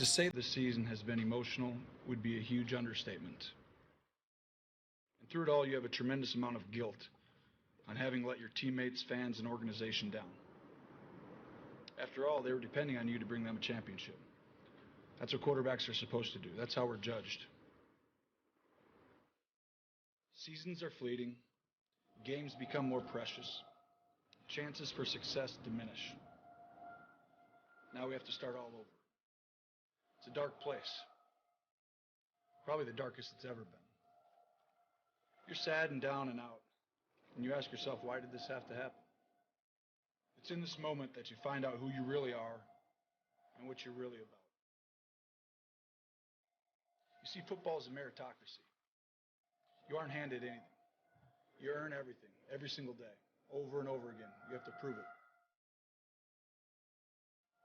To say the season has been emotional would be a huge understatement. And through it all, you have a tremendous amount of guilt on having let your teammates, fans, and organization down. After all, they were depending on you to bring them a championship. That's what quarterbacks are supposed to do. That's how we're judged. Seasons are fleeting. Games become more precious. Chances for success diminish. Now we have to start all over. It's a dark place. Probably the darkest it's ever been. You're sad and down and out, and you ask yourself, why did this have to happen? It's in this moment that you find out who you really are and what you're really about. You see, football is a meritocracy. You aren't handed anything. You earn everything, every single day, over and over again. You have to prove it.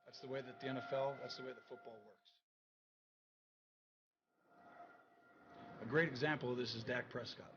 That's the way that the NFL, that's the way that football works. A great example of this is Dak Prescott.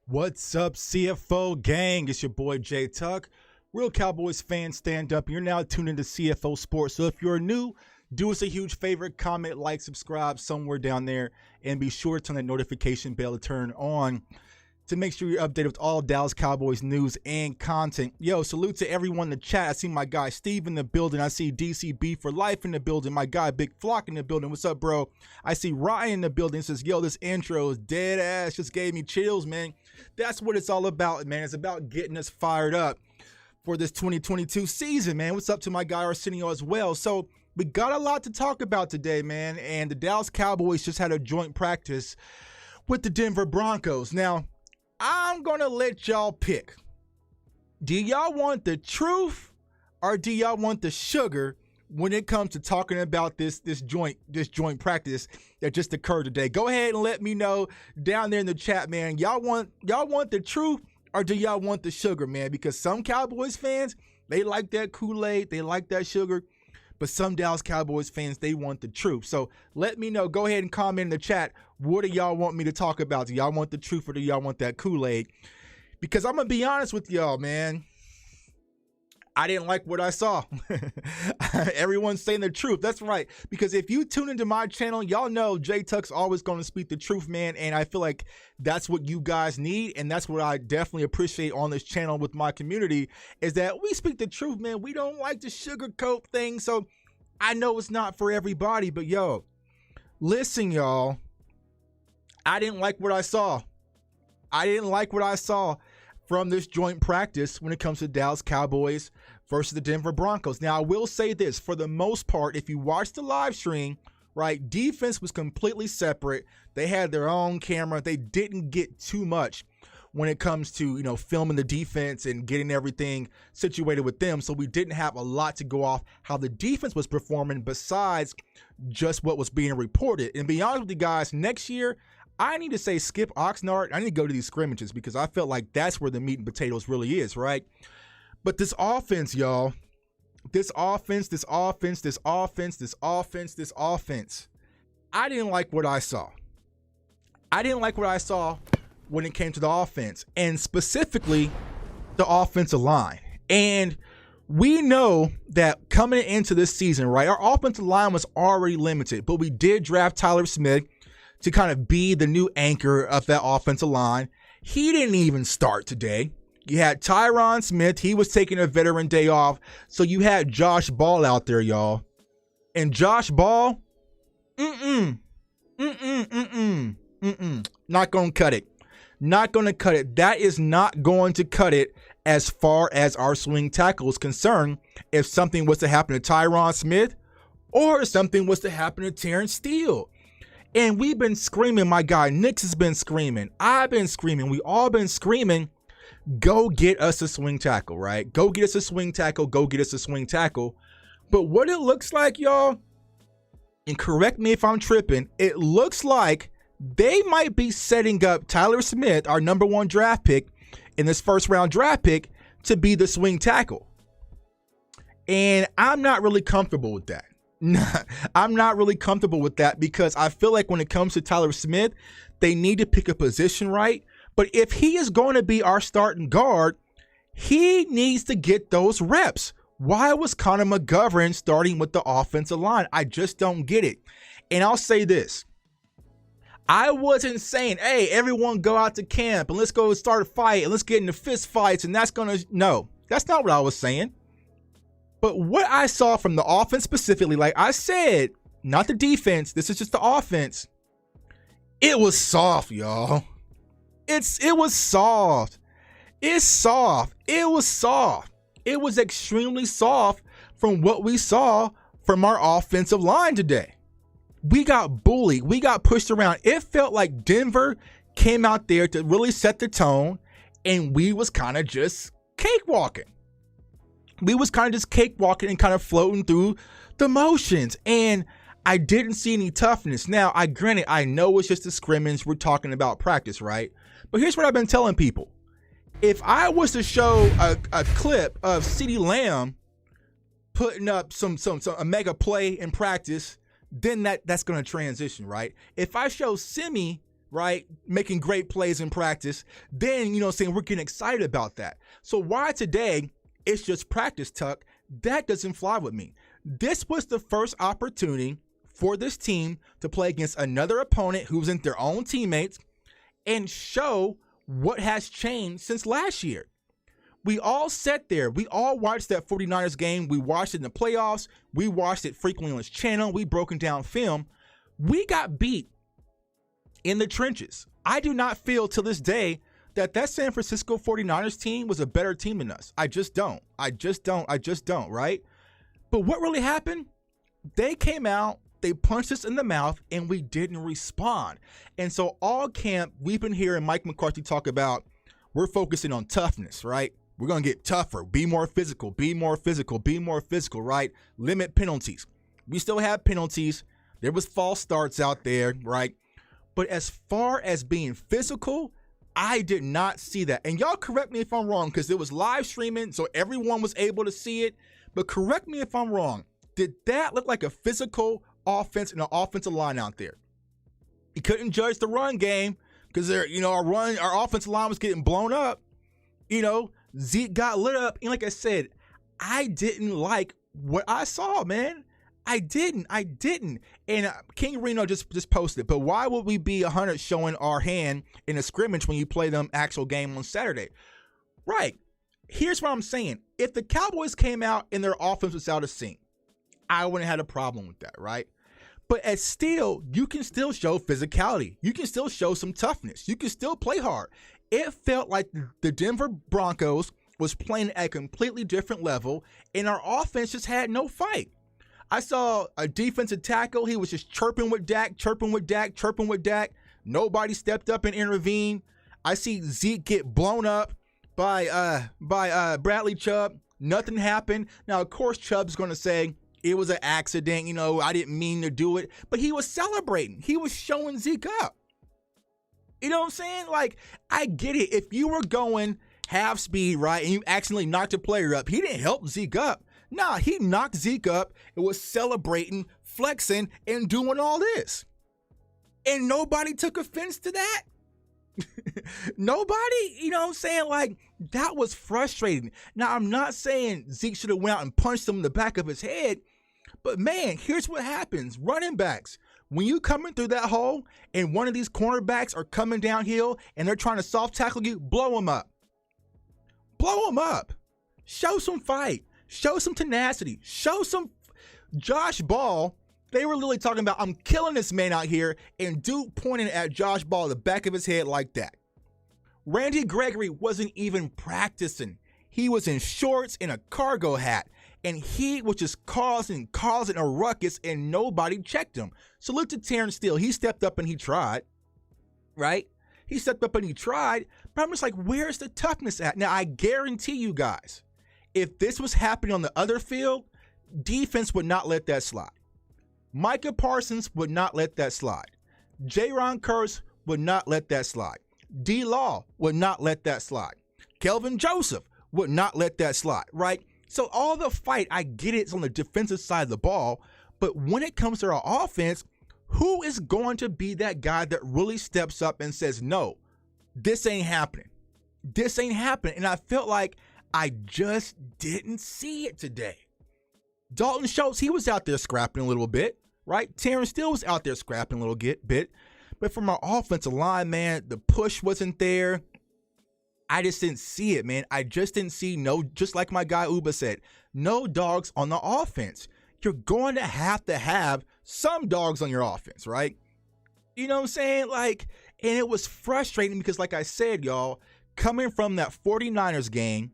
What's up, CFO gang? It's your boy Jay Tuck. Real Cowboys fans, stand up. You're now tuned into CFO Sports. So if you're new, do us a huge favor, comment, like, subscribe somewhere down there, and be sure to turn that notification bell to turn on to make sure you're updated with all Dallas Cowboys news and content. Yo, salute to everyone in the chat. I see my guy Steve in the building. I see DCB for life in the building. My guy Big Flock in the building. What's up, bro? I see Ryan in the building. Says, yo, this intro is dead ass. Just gave me chills, man. That's what it's all about, man. It's about getting us fired up for this 2022 season, man. What's up to my guy Arsenio as well? So we got a lot to talk about today, man. And the Dallas Cowboys just had a joint practice with the Denver Broncos. Now, I'm going to let y'all pick. Do y'all want the truth or do y'all want the sugar when it comes to talking about this joint practice that just occurred today? Go ahead and let me know down there in the chat, man. Y'all want the truth or do y'all want the sugar, man? Because some Cowboys fans, they like that Kool-Aid, they like that sugar. But some Dallas Cowboys fans, they want the truth. So let me know. Go ahead and comment in the chat. What do y'all want me to talk about? Do y'all want the truth or do y'all want that Kool-Aid? Because I'm going to be honest with y'all, man. I didn't like what I saw. Everyone's saying the truth. That's right. Because if you tune into my channel, y'all know Jay Tuck's always going to speak the truth, man. And I feel like that's what you guys need. And that's what I definitely appreciate on this channel with my community is that we speak the truth, man. We don't like to sugarcoat things. So I know it's not for everybody. But, yo, listen, y'all. I didn't like what I saw. I didn't like what I saw from this joint practice when it comes to Dallas Cowboys versus the Denver Broncos. Now, I will say this, for the most part, if you watch the live stream, right, defense was completely separate. They had their own camera. They didn't get too much when it comes to, filming the defense and getting everything situated with them. So we didn't have a lot to go off how the defense was performing besides just what was being reported. And to be honest with you guys, next year, I need to say skip Oxnard. I need to go to these scrimmages because I felt like that's where the meat and potatoes really is, right? But this offense, y'all, this offense, I didn't like what I saw. When it came to the offense, and specifically the offensive line. And we know that coming into this season, right, our offensive line was already limited, but we did draft Tyler Smith to kind of be the new anchor of that offensive line. He didn't even start today. You had Tyron Smith. He was taking a veteran day off. So you had Josh Ball out there, y'all. And Josh Ball, not going to cut it. Not going to cut it. That is not going to cut it as far as our swing tackle is concerned if something was to happen to Tyron Smith or if something was to happen to Terrence Steele. And we've been screaming, my guy Nix has been screaming. I've been screaming. We all been screaming, go get us a swing tackle, right? Go get us a swing tackle. Go get us a swing tackle. But what it looks like, y'all, and correct me if I'm tripping, it looks like they might be setting up Tyler Smith, our number 1 draft pick in this first round draft pick, to be the swing tackle. And I'm not really comfortable with that. I'm not really comfortable with that because I feel like when it comes to Tyler Smith, they need to pick a position right. But if he is going to be our starting guard, he needs to get those reps. Why was Connor McGovern starting with the offensive line? I just don't get it. And I'll say this. I wasn't saying, hey, everyone go out to camp and let's go start a fight and let's get into fist fights and that's going to, no, that's not what I was saying. But what I saw from the offense specifically, like I said, not the defense, this is just the offense. It was soft, y'all. It was soft. It's soft. It was soft. It was extremely soft from what we saw from our offensive line today. We got bullied. We got pushed around. It felt like Denver came out there to really set the tone, and we was kind of just cakewalking. We was kind of just cakewalking and kind of floating through the motions, and I didn't see any toughness. Now, granted, I know it's just a scrimmage. We're talking about practice, right? But here's what I've been telling people. If I was to show a clip of CeeDee Lamb putting up a mega play in practice, then that's going to transition, right? If I show Simi, right, making great plays in practice, then, saying we're getting excited about that. So why today it's just practice, Tuck, that doesn't fly with me. This was the first opportunity for this team to play against another opponent who wasn't their own teammates and show what has changed since last year. We all sat there. We all watched that 49ers game. We watched it in the playoffs. We watched it frequently on this channel. We broken down film. We got beat in the trenches. I do not feel to this day that San Francisco 49ers team was a better team than us. I just don't, right? But what really happened? They came out, they punched us in the mouth, and we didn't respond. And so all camp, we've been hearing Mike McCarthy talk about we're focusing on toughness, right? We're going to get tougher, be more physical, right? Limit penalties. We still have penalties. There was false starts out there, right? But as far as being physical, I did not see that. And y'all correct me if I'm wrong because it was live streaming, so everyone was able to see it. But correct me if I'm wrong. Did that look like a physical offense and an offensive line out there? You couldn't judge the run game because our offensive line was getting blown up. Zeke got lit up. And like I said, I didn't like what I saw, man. I didn't. And King Reno just posted, but why would we be 100 showing our hand in a scrimmage when you play them actual game on Saturday? Right. Here's what I'm saying. If the Cowboys came out and their offense was out of sync, I wouldn't have had a problem with that, right? But you can still show physicality. You can still show some toughness. You can still play hard. It felt like the Denver Broncos was playing at a completely different level, and our offense just had no fight. I saw a defensive tackle. He was just chirping with Dak, chirping with Dak, chirping with Dak. Nobody stepped up and intervened. I see Zeke get blown up by Bradley Chubb. Nothing happened. Now, of course, Chubb's going to say it was an accident. You know, I didn't mean to do it. But he was celebrating. He was showing Zeke up. You know what I'm saying? Like, I get it. If you were going half speed, right, and you accidentally knocked a player up, he didn't help Zeke up. Nah, he knocked Zeke up and was celebrating, flexing, and doing all this. And nobody took offense to that. Nobody, you know what I'm saying? Like, that was frustrating. Now, I'm not saying Zeke should have went out and punched him in the back of his head, but man, here's what happens. Running backs, when you coming through that hole and one of these cornerbacks are coming downhill and they're trying to soft tackle you, blow them up. Blow them up. Show some fight. Show some tenacity. Show some. Josh Ball, they were literally talking about, I'm killing this man out here, and dude pointing at Josh Ball the back of his head like that. Randy Gregory wasn't even practicing. He was in shorts and a cargo hat, and he was just causing a ruckus, and nobody checked him. So look at Terrence Steele. He stepped up and he tried, right? He stepped up and he tried, but I'm just like, where's the toughness at? Now, I guarantee you guys, if this was happening on the other field, defense would not let that slide. Micah Parsons would not let that slide. Jaron Kearse would not let that slide. D-Law would not let that slide. Kelvin Joseph would not let that slide, right? So all the fight, I get it's on the defensive side of the ball, but when it comes to our offense, who is going to be that guy that really steps up and says, no, this ain't happening. This ain't happening. And I felt like I just didn't see it today. Dalton Schultz, he was out there scrapping a little bit, right? Terrence Steele was out there scrapping a little bit. But from our offensive line, man, the push wasn't there. I just didn't see it, man. I just didn't see just like my guy Uba said, no dogs on the offense. You're going to have some dogs on your offense, right? You know what I'm saying? Like, and it was frustrating because, like I said, y'all, coming from that 49ers game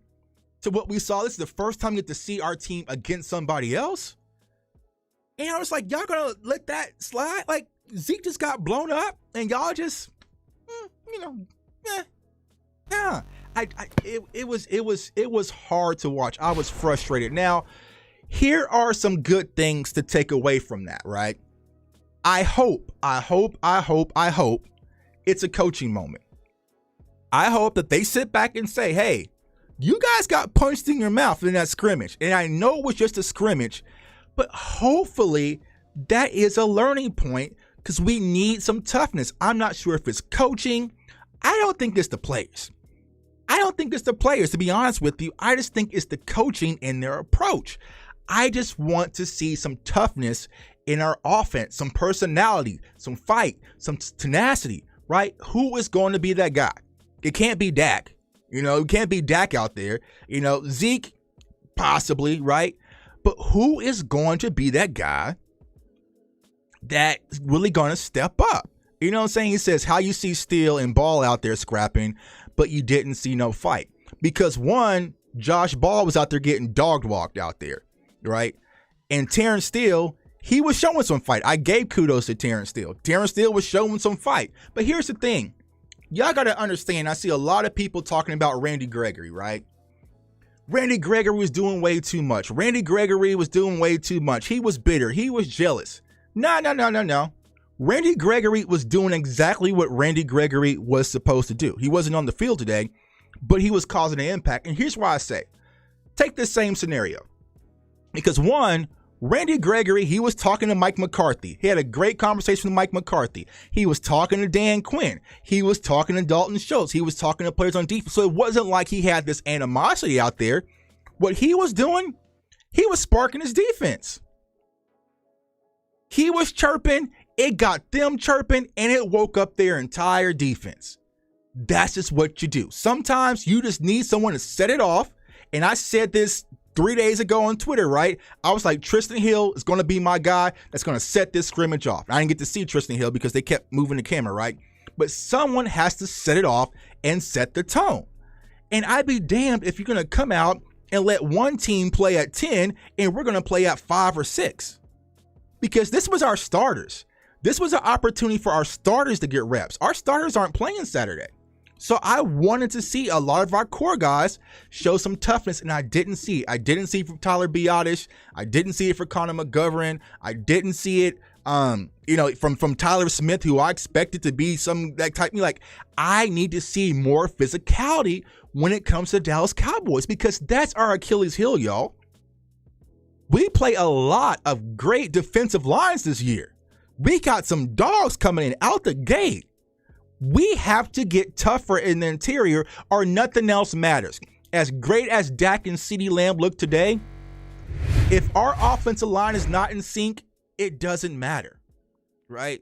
to what we saw, this is the first time we get to see our team against somebody else. And I was like, y'all gonna let that slide? Like, Zeke just got blown up and y'all just, yeah. It was hard to watch. I was frustrated. Now, here are some good things to take away from that, right? I hope it's a coaching moment. I hope that they sit back and say, hey, you guys got punched in your mouth in that scrimmage. And I know it was just a scrimmage, but hopefully that is a learning point because we need some toughness. I'm not sure if it's coaching. I don't think it's the players. To be honest with you. I just think it's the coaching and their approach. I just want to see some toughness in our offense, some personality, some fight, some tenacity, right? Who is going to be that guy? It can't be Dak. It can't be Dak out there. Zeke, possibly, right? But who is going to be that guy that's really going to step up? You know what I'm saying? He says, how you see Steele and Ball out there scrapping, but you didn't see no fight. Because one, Josh Ball was out there getting dog walked out there, right? And Terrence Steele, he was showing some fight. I gave kudos to Terrence Steele. Terrence Steele was showing some fight. But here's the thing. Y'all got to understand, I see a lot of people talking about Randy Gregory, right? Randy Gregory was doing way too much. He was bitter. He was jealous. No. Randy Gregory was doing exactly what Randy Gregory was supposed to do. He wasn't on the field today, but he was causing an impact. And here's why I say, take this same scenario. Because one, Randy Gregory, he was talking to Mike McCarthy. He had a great conversation with Mike McCarthy. He was talking to Dan Quinn. He was talking to Dalton Schultz. He was talking to players on defense. So it wasn't like he had this animosity out there. What he was doing, he was sparking his defense. He was chirping. It got them chirping, and it woke up their entire defense. That's just what you do. Sometimes you just need someone to set it off. And I said this 3 days ago on Twitter, right? I was like, Tristan Hill is going to be my guy that's going to set this scrimmage off. I didn't get to see Tristan Hill because they kept moving the camera, right? But someone has to set it off and set the tone. And I'd be damned if you're going to come out and let one team play at 10 and we're going to play at 5 or 6. Because this was our starters. This was an opportunity for our starters to get reps. Our starters aren't playing Saturday. So I wanted to see a lot of our core guys show some toughness, and I didn't see it. I didn't see it from Tyler Biadasz. I didn't see it for Connor McGovern. I didn't see it, from Tyler Smith, who I expected to be some that type. Like, I need to see more physicality when it comes to Dallas Cowboys, because that's our Achilles heel, y'all. We play a lot of great defensive lines this year. We got some dogs coming in out the gate. We have to get tougher in the interior or nothing else matters. As great as Dak and CeeDee Lamb look today, if our offensive line is not in sync, it doesn't matter, right?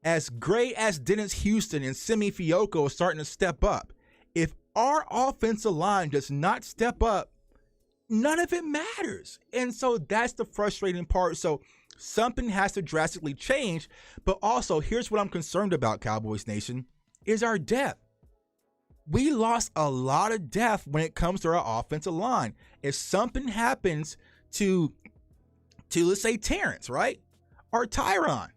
As great as Dennis Houston and Simi Fioco are starting to step up, if our offensive line does not step up, none of it matters. And so that's the frustrating part. So something has to drastically change. But also, here's what I'm concerned about, Cowboys Nation, is our depth. We lost a lot of depth when it comes to our offensive line. If something happens to let's say Terrence, right? Or Tyron,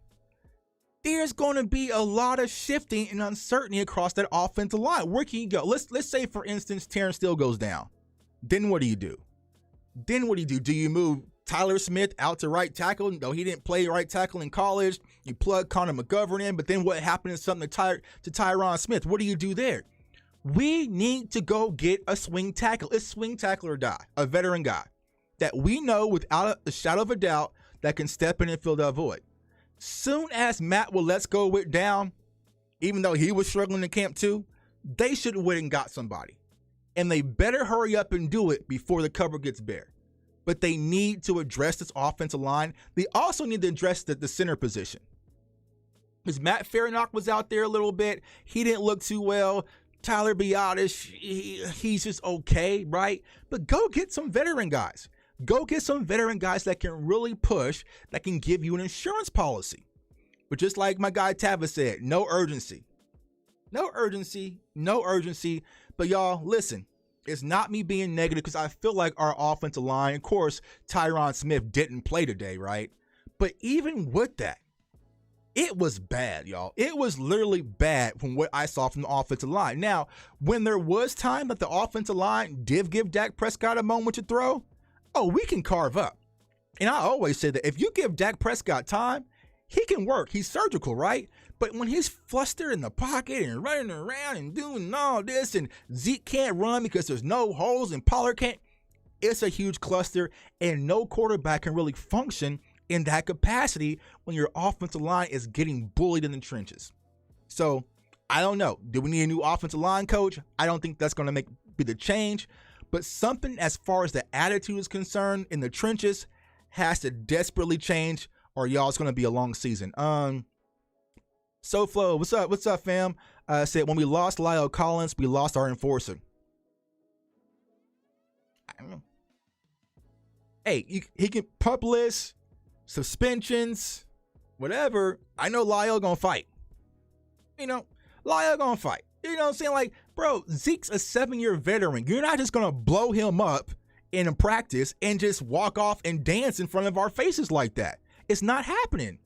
there's going to be a lot of shifting and uncertainty across that offensive line. Where can you go? Let's say, for instance, Terrence still goes down. Then what do you do? Do you move Tyler Smith out to right tackle? No, he didn't play right tackle in college. You plug Connor McGovern in, but then what happened is something to Tyron Smith. What do you do there? We need to go get a swing tackle. It's swing tackle or die, a veteran guy that we know without a shadow of a doubt that can step in and fill that void. Soon as Matt Willetsko went down, even though he was struggling in camp too, they should have went and got somebody. And they better hurry up and do it before the cover gets bare. But they need to address this offensive line. They also need to address the center position. Because Matt Farinock was out there a little bit. He didn't look too well. Tyler Biadasz, he's just okay, right? But go get some veteran guys. Go get some veteran guys that can really push, that can give you an insurance policy. But just like my guy Tava said, no urgency. No urgency. But y'all, listen, it's not me being negative because I feel like our offensive line, of course, Tyron Smith didn't play today, right? But even with that, it was bad, y'all. It was literally bad from what I saw from the offensive line. Now, when there was time that the offensive line did give Dak Prescott a moment to throw, we can carve up. And I always say that if you give Dak Prescott time, he can work. He's surgical, right? But when he's flustered in the pocket and running around and doing all this, and Zeke can't run because there's no holes and Pollard can't, it's a huge cluster, and no quarterback can really function in that capacity when your offensive line is getting bullied in the trenches. So I don't know. Do we need a new offensive line coach? I don't think that's going to be the change. But something as far as the attitude is concerned in the trenches has to desperately change, or y'all, it's going to be a long season. SoFlo, what's up, fam? Said when we lost Lyle Collins, we lost our enforcer. I don't know. Hey, he can pup list, suspensions, whatever. I know Lyle gonna fight. Lyle gonna fight. You know what I'm saying? Like, bro, Zeke's a 7-year veteran. You're not just going to blow him up in a practice and just walk off and dance in front of our faces like that. It's not happening.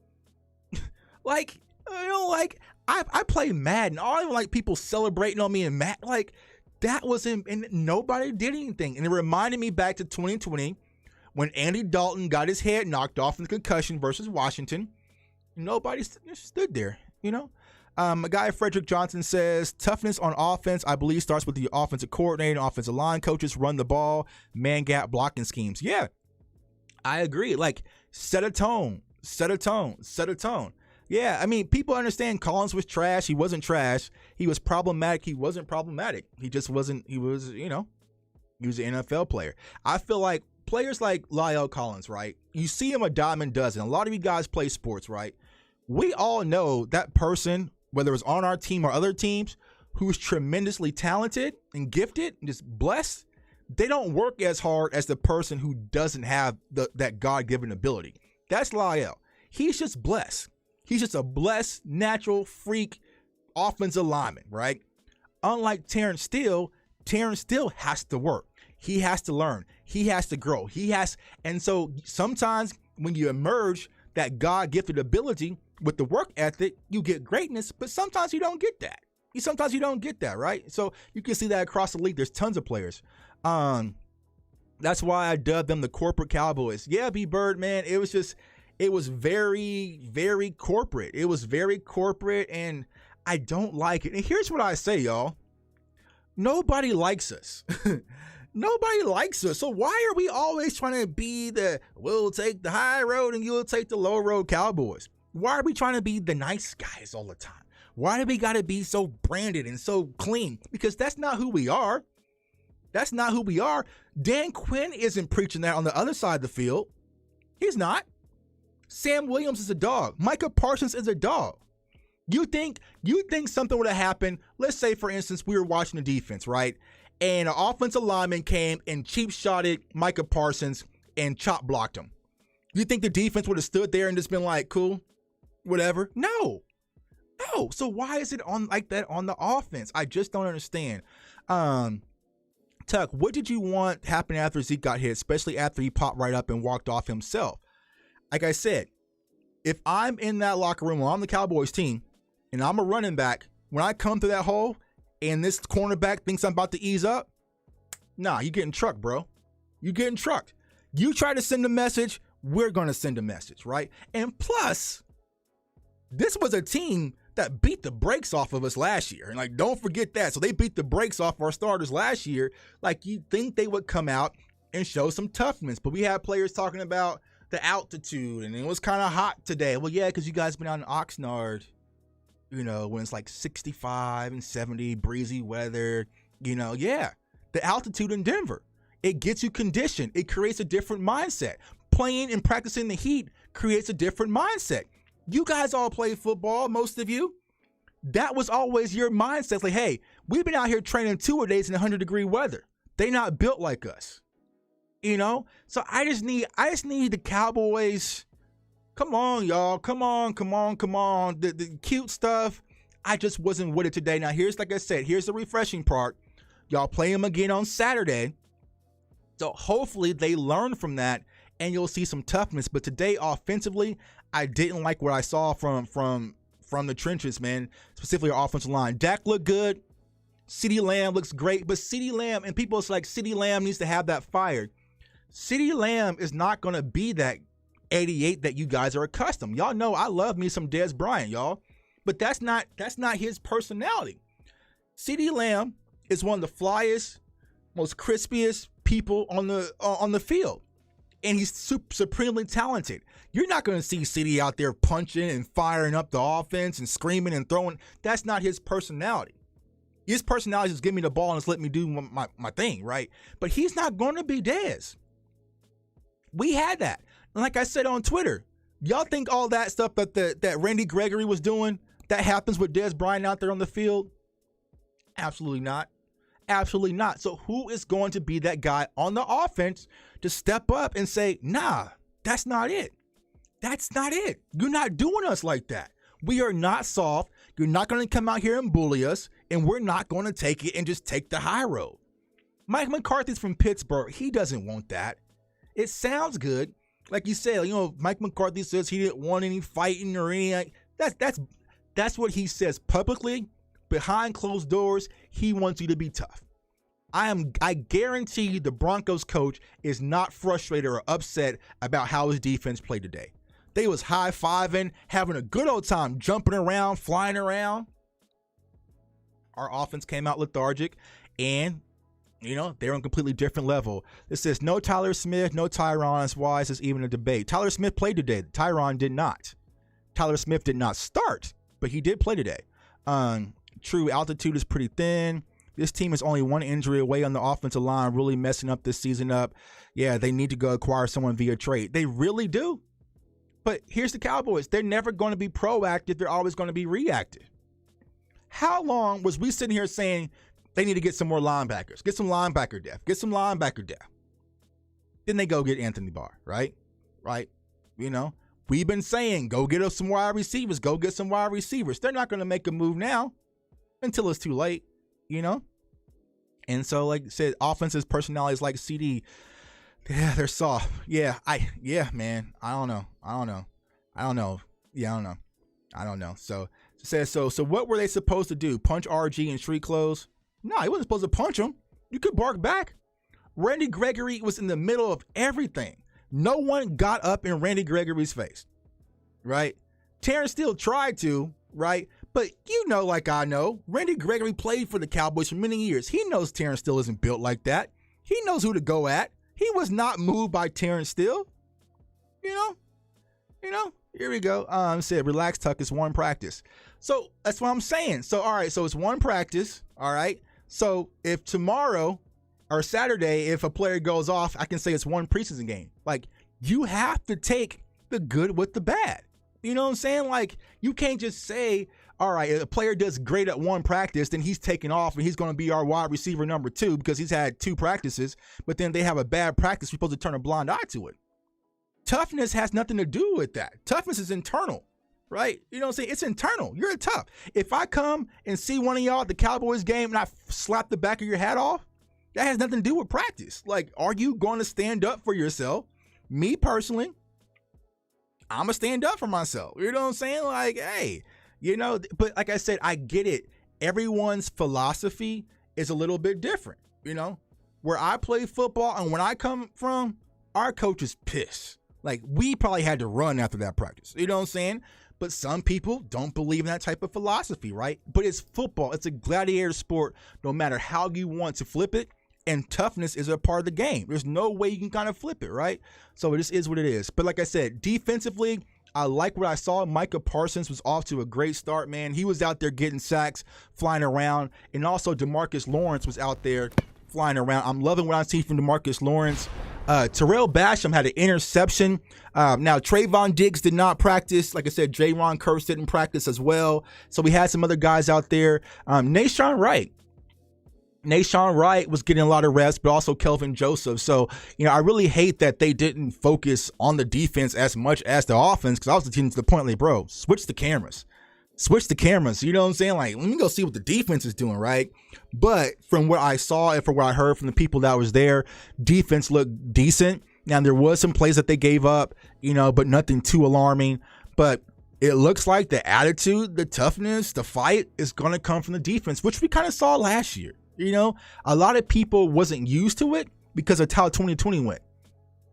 I play Madden. I don't even like people celebrating on me and Madden. Like, that was him, and nobody did anything. And it reminded me back to 2020 when Andy Dalton got his head knocked off in the concussion versus Washington. Nobody stood there, A guy, Frederick Johnson, says, toughness on offense, I believe, starts with the offensive coordinator, offensive line coaches, run the ball, man gap blocking schemes. Yeah, I agree. Like, set a tone. Yeah, I mean, people understand Collins was trash. He wasn't trash. He was problematic. He wasn't problematic. He just wasn't, he was an NFL player. I feel like players like Lyle Collins, right? You see him a dime a dozen. A lot of you guys play sports, right? We all know that person, whether it's on our team or other teams, who's tremendously talented and gifted and just blessed, they don't work as hard as the person who doesn't have that God-given ability. That's Lyle. He's just blessed. He's just a blessed, natural freak offensive lineman, right? Unlike Terrence Steele has to work. He has to learn. He has to grow. And so sometimes when you emerge that God-gifted ability with the work ethic, you get greatness, but sometimes you don't get that. Sometimes you don't get that, right? So you can see that across the league. There's tons of players. That's why I dubbed them the corporate Cowboys. Yeah, B-Bird, man, it was very, very corporate. It was very corporate, and I don't like it. And here's what I say, y'all. Nobody likes us. Nobody likes us. So why are we always trying to be we'll take the high road and you'll take the low road Cowboys? Why are we trying to be the nice guys all the time? Why do we got to be so branded and so clean? Because that's not who we are. That's not who we are. Dan Quinn isn't preaching that on the other side of the field. He's not. Sam Williams is a dog. Micah Parsons is a dog. You think something would have happened? Let's say, for instance, we were watching the defense, right? And an offensive lineman came and cheap shotted Micah Parsons and chop blocked him. You think the defense would have stood there and just been like, cool, whatever? No. So why is it on like that on the offense? I just don't understand. Tuck, what did you want happen after Zeke got hit, especially after he popped right up and walked off himself? Like I said, if I'm in that locker room or I'm the Cowboys team and I'm a running back, when I come through that hole and this cornerback thinks I'm about to ease up, nah, you getting trucked, bro. You getting trucked. You try to send a message, we're going to send a message, right? And plus, this was a team that beat the brakes off of us last year. And like, don't forget that. So they beat the brakes off our starters last year. Like, you'd think they would come out and show some toughness. But we had players talking about the altitude and it was kind of hot today. Well, yeah, because you guys been out in Oxnard, when it's like 65 and 70, breezy weather, yeah. The altitude in Denver, it gets you conditioned. It creates a different mindset. Playing and practicing the heat creates a different mindset. You guys all play football, most of you. That was always your mindset. Like, hey, we've been out here training 2-a-days in 100-degree weather. They not built like us. So I just need the Cowboys. Come on, y'all. Come on. The cute stuff, I just wasn't with it today. Now, here's the refreshing part. Y'all play them again on Saturday. So hopefully they learn from that and you'll see some toughness. But today, offensively, I didn't like what I saw from the trenches, man, specifically our offensive line. Dak looked good. CeeDee Lamb looks great. But CeeDee Lamb, and people, it's like CeeDee Lamb needs to have that fired. CeeDee Lamb is not going to be that 88 that you guys are accustomed. Y'all know I love me some Dez Bryant, y'all. But that's not his personality. CeeDee Lamb is one of the flyest, most crispiest people on the field. And he's supremely talented. You're not going to see CeeDee out there punching and firing up the offense and screaming and throwing. That's not his personality. His personality is give me the ball and just let me do my thing, right? But he's not going to be Dez. We had that. And like I said on Twitter, y'all think all that stuff that Randy Gregory was doing, that happens with Dez Bryant out there on the field? Absolutely not. Absolutely not. So who is going to be that guy on the offense to step up and say, nah, that's not it. That's not it. You're not doing us like that. We are not soft. You're not going to come out here and bully us, and we're not going to take it and just take the high road. Mike McCarthy's from Pittsburgh. He doesn't want that. It sounds good. Like you said, Mike McCarthy says he didn't want any fighting or any. That's what he says publicly. Behind closed doors, he wants you to be tough. I guarantee you the Broncos coach is not frustrated or upset about how his defense played today. They was high-fiving, having a good old time, jumping around, flying around. Our offense came out lethargic, and, they're on a completely different level. It says, no Tyler Smith, no Tyron. That's why this is even a debate. Tyler Smith played today. Tyron did not. Tyler Smith did not start, but he did play today. True, altitude is pretty thin. This team is only one injury away on the offensive line, really messing up this season up. Yeah, they need to go acquire someone via trade. They really do. But here's the Cowboys. They're never going to be proactive. They're always going to be reactive. How long was we sitting here saying they need to get some more linebackers. Get some linebacker depth. Get some linebacker depth. Then they go get Anthony Barr, right? Right? We've been saying, go get us some wide receivers. Go get some wide receivers. They're not going to make a move now until it's too late, And so, like I said, offenses, personalities like CD, yeah, they're soft. Yeah, man. I don't know. Yeah, I don't know. So what were they supposed to do? Punch RG in street clothes? No, he wasn't supposed to punch him. You could bark back. Randy Gregory was in the middle of everything. No one got up in Randy Gregory's face, right? Terrence Steele tried to, right? But like I know, Randy Gregory played for the Cowboys for many years. He knows Terrence Steele isn't built like that. He knows who to go at. He was not moved by Terrence Steele. Here we go. Said, relax, Tuck. It's one practice. So that's what I'm saying. So, all right. So it's one practice. All right. So if tomorrow or Saturday, if a player goes off, I can say it's one preseason game. Like, you have to take the good with the bad. You know what I'm saying? Like, you can't just say, all right, if a player does great at one practice, then he's taking off and he's going to be our wide receiver number 2 because he's had 2 practices, but then they have a bad practice. We're supposed to turn a blind eye to it. Toughness has nothing to do with that. Toughness is internal, right? You know what I'm saying? It's internal. You're tough. If I come and see one of y'all at the Cowboys game and I slap the back of your hat off, that has nothing to do with practice. Like, are you going to stand up for yourself? Me personally, I'm going to stand up for myself. You know what I'm saying? Like, hey, but like I said, I get it. Everyone's philosophy is a little bit different. Where I play football and when I come from, our coach is pissed. Like, we probably had to run after that practice. You know what I'm saying? But some people don't believe in that type of philosophy, right? But it's football. It's a gladiator sport, no matter how you want to flip it. And toughness is a part of the game. There's no way you can kind of flip it, right? So it just is what it is. But like I said, defensively, I like what I saw. Micah Parsons was off to a great start, man. He was out there getting sacks, flying around. And also DeMarcus Lawrence was out there flying around. I'm loving what I see from DeMarcus Lawrence. Terrell Basham had an interception. Now, Trayvon Diggs did not practice. Like I said, Jaron Kearse didn't practice as well. So we had some other guys out there. Nahshon Wright was getting a lot of reps, but also Kelvin Joseph. So, I really hate that they didn't focus on the defense as much as the offense, because I was the team to the point like, bro, switch the cameras. You know what I'm saying? Like, let me go see what the defense is doing, right? But from what I saw and from what I heard from the people that was there, defense looked decent. Now, there was some plays that they gave up, but nothing too alarming. But it looks like the attitude, the toughness, the fight is going to come from the defense, which we kind of saw last year. A lot of people wasn't used to it because of how 2020 went.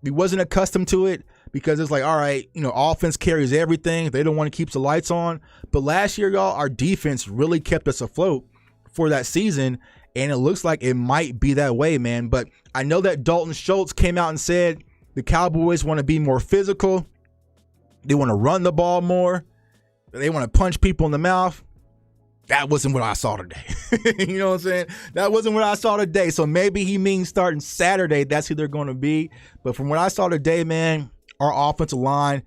We wasn't accustomed to it because it's like, all right, offense carries everything. They don't want to keep the lights on. But last year, y'all, our defense really kept us afloat for that season. And it looks like it might be that way, man. But I know that Dalton Schultz came out and said the Cowboys want to be more physical. They want to run the ball more. They want to punch people in the mouth. That wasn't what I saw today. You know what I'm saying? That wasn't what I saw today. So maybe he means starting Saturday, that's who they're going to be. But from what I saw today, man, our offensive line,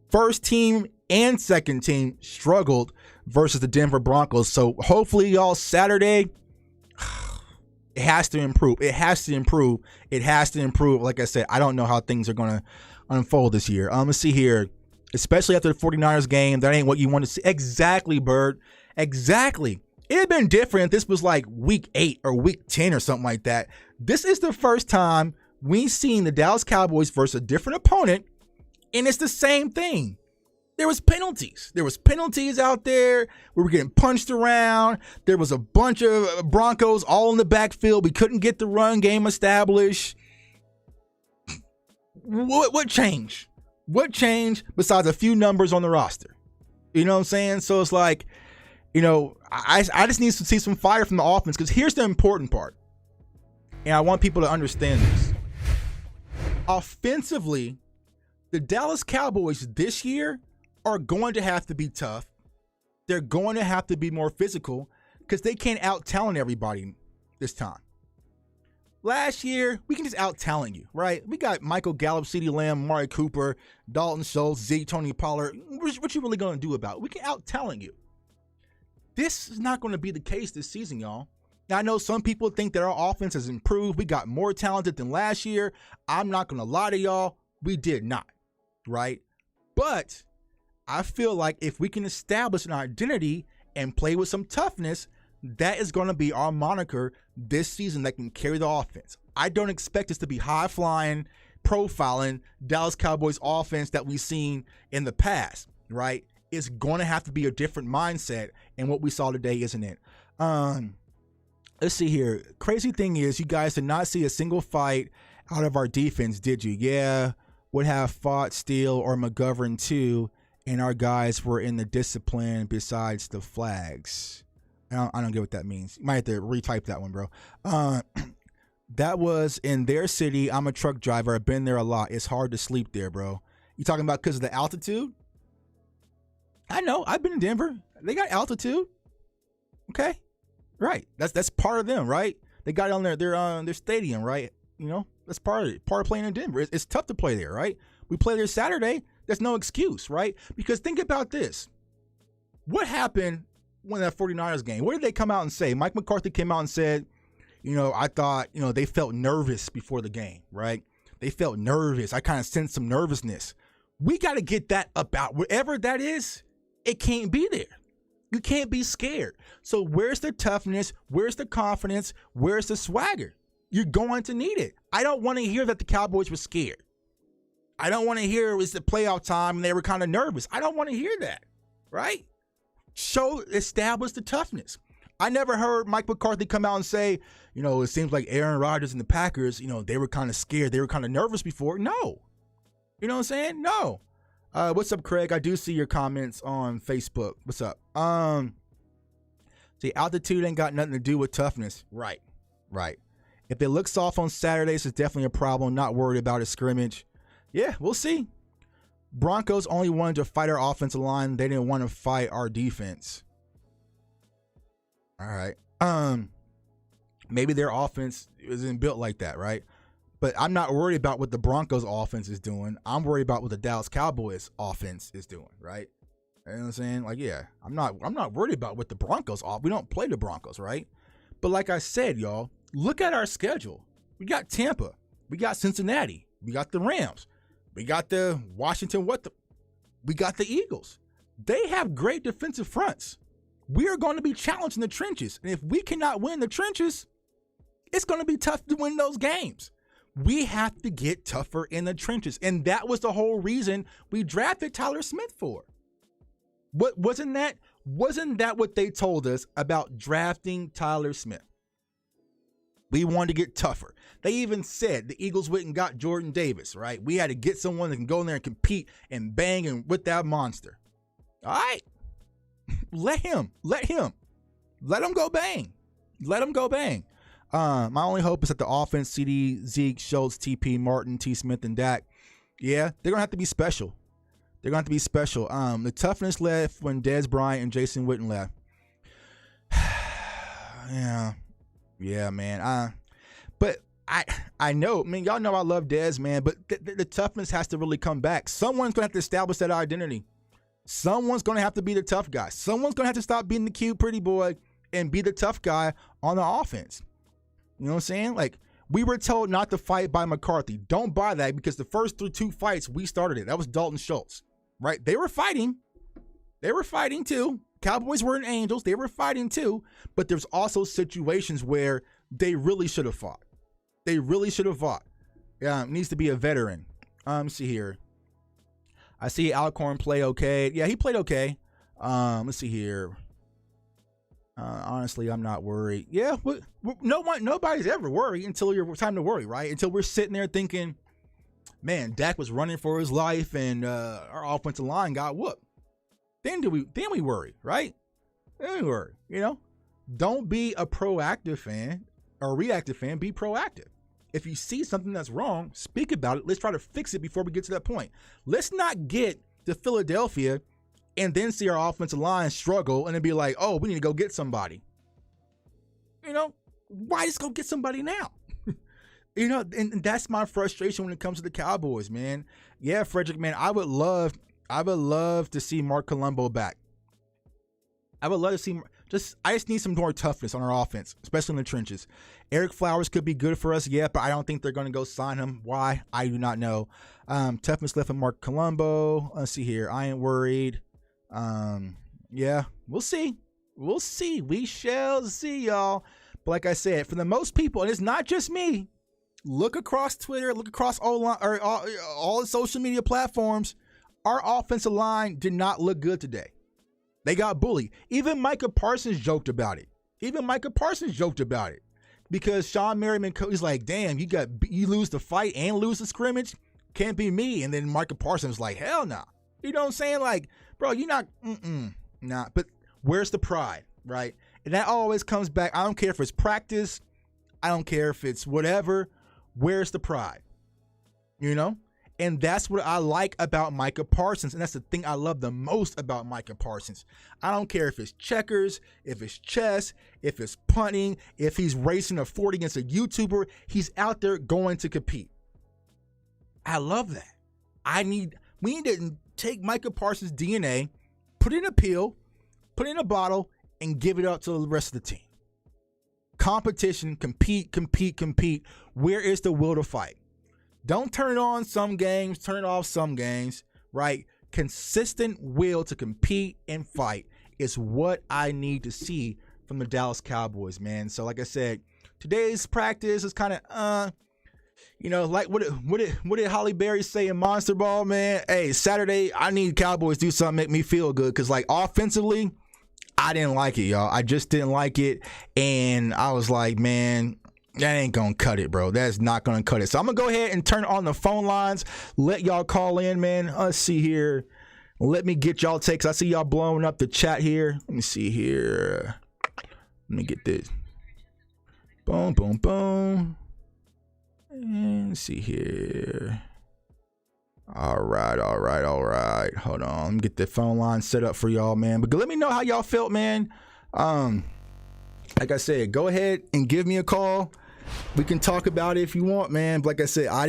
first team and second team struggled versus the Denver Broncos. So hopefully, y'all, Saturday, it has to improve. Like I said, I don't know how things are going to unfold this year. Let's see here. Especially after the 49ers game, that ain't what you want to see. Exactly, Bird. Exactly. It had been different if this was like week 8 or week 10 or something like that. This is the first time we've seen the Dallas Cowboys versus a different opponent, and it's the same thing. There was penalties. Out there. We were getting punched around. There was a bunch of Broncos all in the backfield. We couldn't get the run game established. What changed? What changed besides a few numbers on the roster? You know what I'm saying? So it's like, I just need to see some fire from the offense, because here's the important part. And I want people to understand this. Offensively, the Dallas Cowboys this year are going to have to be tough. They're going to have to be more physical because they can't out-talent everybody this time. Last year, we can just out-talent you, right? We got Michael Gallup, CeeDee Lamb, Amari Cooper, Dalton Schultz, Zeke, Tony Pollard. What you really going to do about it? We can out-talent you. This is not going to be the case this season, y'all. Now, I know some people think that our offense has improved. We got more talented than last year. I'm not going to lie to y'all. We did not, right? But I feel like if we can establish an identity and play with some toughness, that is going to be our moniker this season that can carry the offense. I don't expect us to be high-flying, profiling Dallas Cowboys offense that we've seen in the past, right? It's going to have to be a different mindset, and what we saw today isn't it. Let's see here. Crazy thing is, you guys did not see a single fight out of our defense, did you? Yeah, would have fought Steele or McGovern too, and our guys were in the discipline besides the flags. I don't get what that means. You might have to retype that one, bro. That was in their city. I'm a truck driver. I've been there a lot. It's hard to sleep there, bro. You talking about because of the altitude? I know. I've been in Denver. They got altitude. Okay. Right. That's part of them, right? They got on their stadium, right? You know, that's part of it. Part of playing in Denver. It's tough to play there, right? We play there Saturday. There's no excuse, right? Because think about this. What happened when that 49ers game? What did they come out and say? Mike McCarthy came out and said, you know, I thought, you know, they felt nervous before the game, right? They felt nervous. I kind of sensed some nervousness. We got to get that about whatever that is. It can't be there. You can't be scared. So where's the toughness? Where's the confidence? Where's the swagger? You're going to need it. I don't want to hear that the Cowboys were scared. I don't want to hear it was the playoff time and they were kind of nervous. I don't want to hear that, right? Establish the toughness. I never heard Mike McCarthy come out and say, you know, it seems like Aaron Rodgers and the Packers, you know, they were kind of scared. They were kind of nervous before. No. You know what I'm saying? No. What's up, Craig? I do see your comments on Facebook. What's up? See, altitude ain't got nothing to do with toughness. Right. If it looks off on Saturdays, it's definitely a problem. Not worried about a scrimmage. Yeah, we'll see. Broncos only wanted to fight our offensive line. They didn't want to fight our defense. All right. Maybe their offense isn't built like that, right? But I'm not worried about what the Broncos offense is doing. I'm worried about what the Dallas Cowboys offense is doing, right? You know what I'm saying? Like, yeah, I'm not worried about what the Broncos off. We don't play the Broncos, right? But like I said, y'all, look at our schedule. We got Tampa. We got Cincinnati. We got the Rams. We got the Washington. We got the Eagles. They have great defensive fronts. We are going to be challenged in the trenches. And if we cannot win the trenches, it's going to be tough to win those games. We have to get tougher in the trenches. And that was the whole reason we drafted Tyler Smith for. Wasn't that what they told us about drafting Tyler Smith? We wanted to get tougher. They even said the Eagles went and got Jordan Davis, right? We had to get someone that can go in there and compete and bang and with that monster. All right. Let him go bang. My only hope is that the offense, CD, Zeke, Schultz, TP, Martin, T. Smith, and Dak, yeah, they're going to have to be special. The toughness left when Dez Bryant and Jason Witten left. Yeah, man. But I know, y'all know I love Dez, man, but the toughness has to really come back. Someone's going to have to establish that identity. Someone's going to have to be the tough guy. Someone's going to have to stop being the cute pretty boy and be the tough guy on the offense. You know what I'm saying? Like, we were told not to fight by McCarthy. Don't buy that, because the first two fights, we started it. That was Dalton Schultz, right? They were fighting. Too. Cowboys weren't angels. They were fighting too. But there's also situations where they really should have fought. Yeah, it needs to be a veteran. Let's see here. I see Alcorn play okay. Yeah, he played okay. Let's see here. Honestly, I'm not worried. Yeah, nobody's ever worried until you're time to worry, right? Until we're sitting there thinking, man, Dak was running for his life and our offensive line got whooped. Then we worry, right? Then we worry, you know? Don't be a proactive fan or reactive fan. Be proactive. If you see something that's wrong, speak about it. Let's try to fix it before we get to that point. Let's not get to Philadelphia and then see our offensive line struggle and then be like, oh, we need to go get somebody. You know, why just go get somebody now? You know, and that's my frustration when it comes to the Cowboys, man. Yeah, Frederick, man, I would love to see Mark Colombo back. I would love to see, I just need some more toughness on our offense, especially in the trenches. Eric Flowers could be good for us, yeah, but I don't think they're going to go sign him. Why? I do not know. Toughness left with Mark Colombo. Let's see here. I ain't worried. Yeah, we'll see. We'll see. We shall see, y'all. But like I said, for the most people, and it's not just me, look across Twitter, look across all the social media platforms, our offensive line did not look good today. They got bullied. Even Micah Parsons joked about it. Because Sean Merriman, he's like, damn, you lose the fight and lose the scrimmage? Can't be me. And then Micah Parsons was like, hell nah. You know what I'm saying? Like, bro, you're not, nah. But where's the pride, right? And that always comes back. I don't care if it's practice. I don't care if it's whatever. Where's the pride? You know? And that's what I like about Micah Parsons. And that's the thing I love the most about Micah Parsons. I don't care if it's checkers, if it's chess, if it's punting, if he's racing a 40 against a YouTuber. He's out there going to compete. I love that. We need to take Micah Parsons' DNA, put it in a pill, put it in a bottle, and give it up to the rest of the team. Competition, compete. Where is the will to fight? Don't turn it on some games, turn it off some games, right? Consistent will to compete and fight is what I need to see from the Dallas Cowboys, man. So like I said, today's practice is kind of, like what did Holly Berry say in Monster Ball, man? Hey, Saturday, I need Cowboys to do something make me feel good because, like, offensively, I didn't like it, y'all. I just didn't like it, and I was like, man, that ain't going to cut it, bro. That's not going to cut it. So I'm going to go ahead and turn on the phone lines. Let y'all call in, man. Let's see here. Let me get y'all takes. I see y'all blowing up the chat here. Let me see here. Let me get this. Boom, boom, boom. And let's see here. All right. Hold on. Let me get the phone line set up for y'all, man. But let me know how y'all felt, man. Like I said, go ahead and give me a call. We can talk about it if you want, man. But like I said, I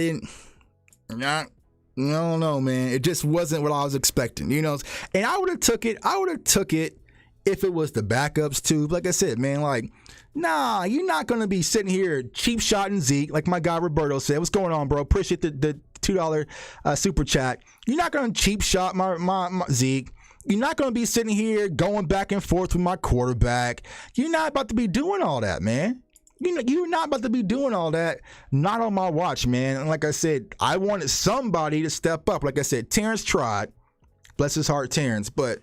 don't know, man. It just wasn't what I was expecting, And I would have took it. If it was the backups too. But like I said, man, like, nah, you're not going to be sitting here cheap shotting Zeke, like my guy Roberto said. What's going on, bro? Appreciate the $2 super chat. You're not going to cheap shot my Zeke. You're not going to be sitting here going back and forth with my quarterback. You're not about to be doing all that, man. You're not about to be doing all that. Not on my watch, man. And like I said, I wanted somebody to step up. Like I said, Terrence tried. Bless his heart, Terrence. But,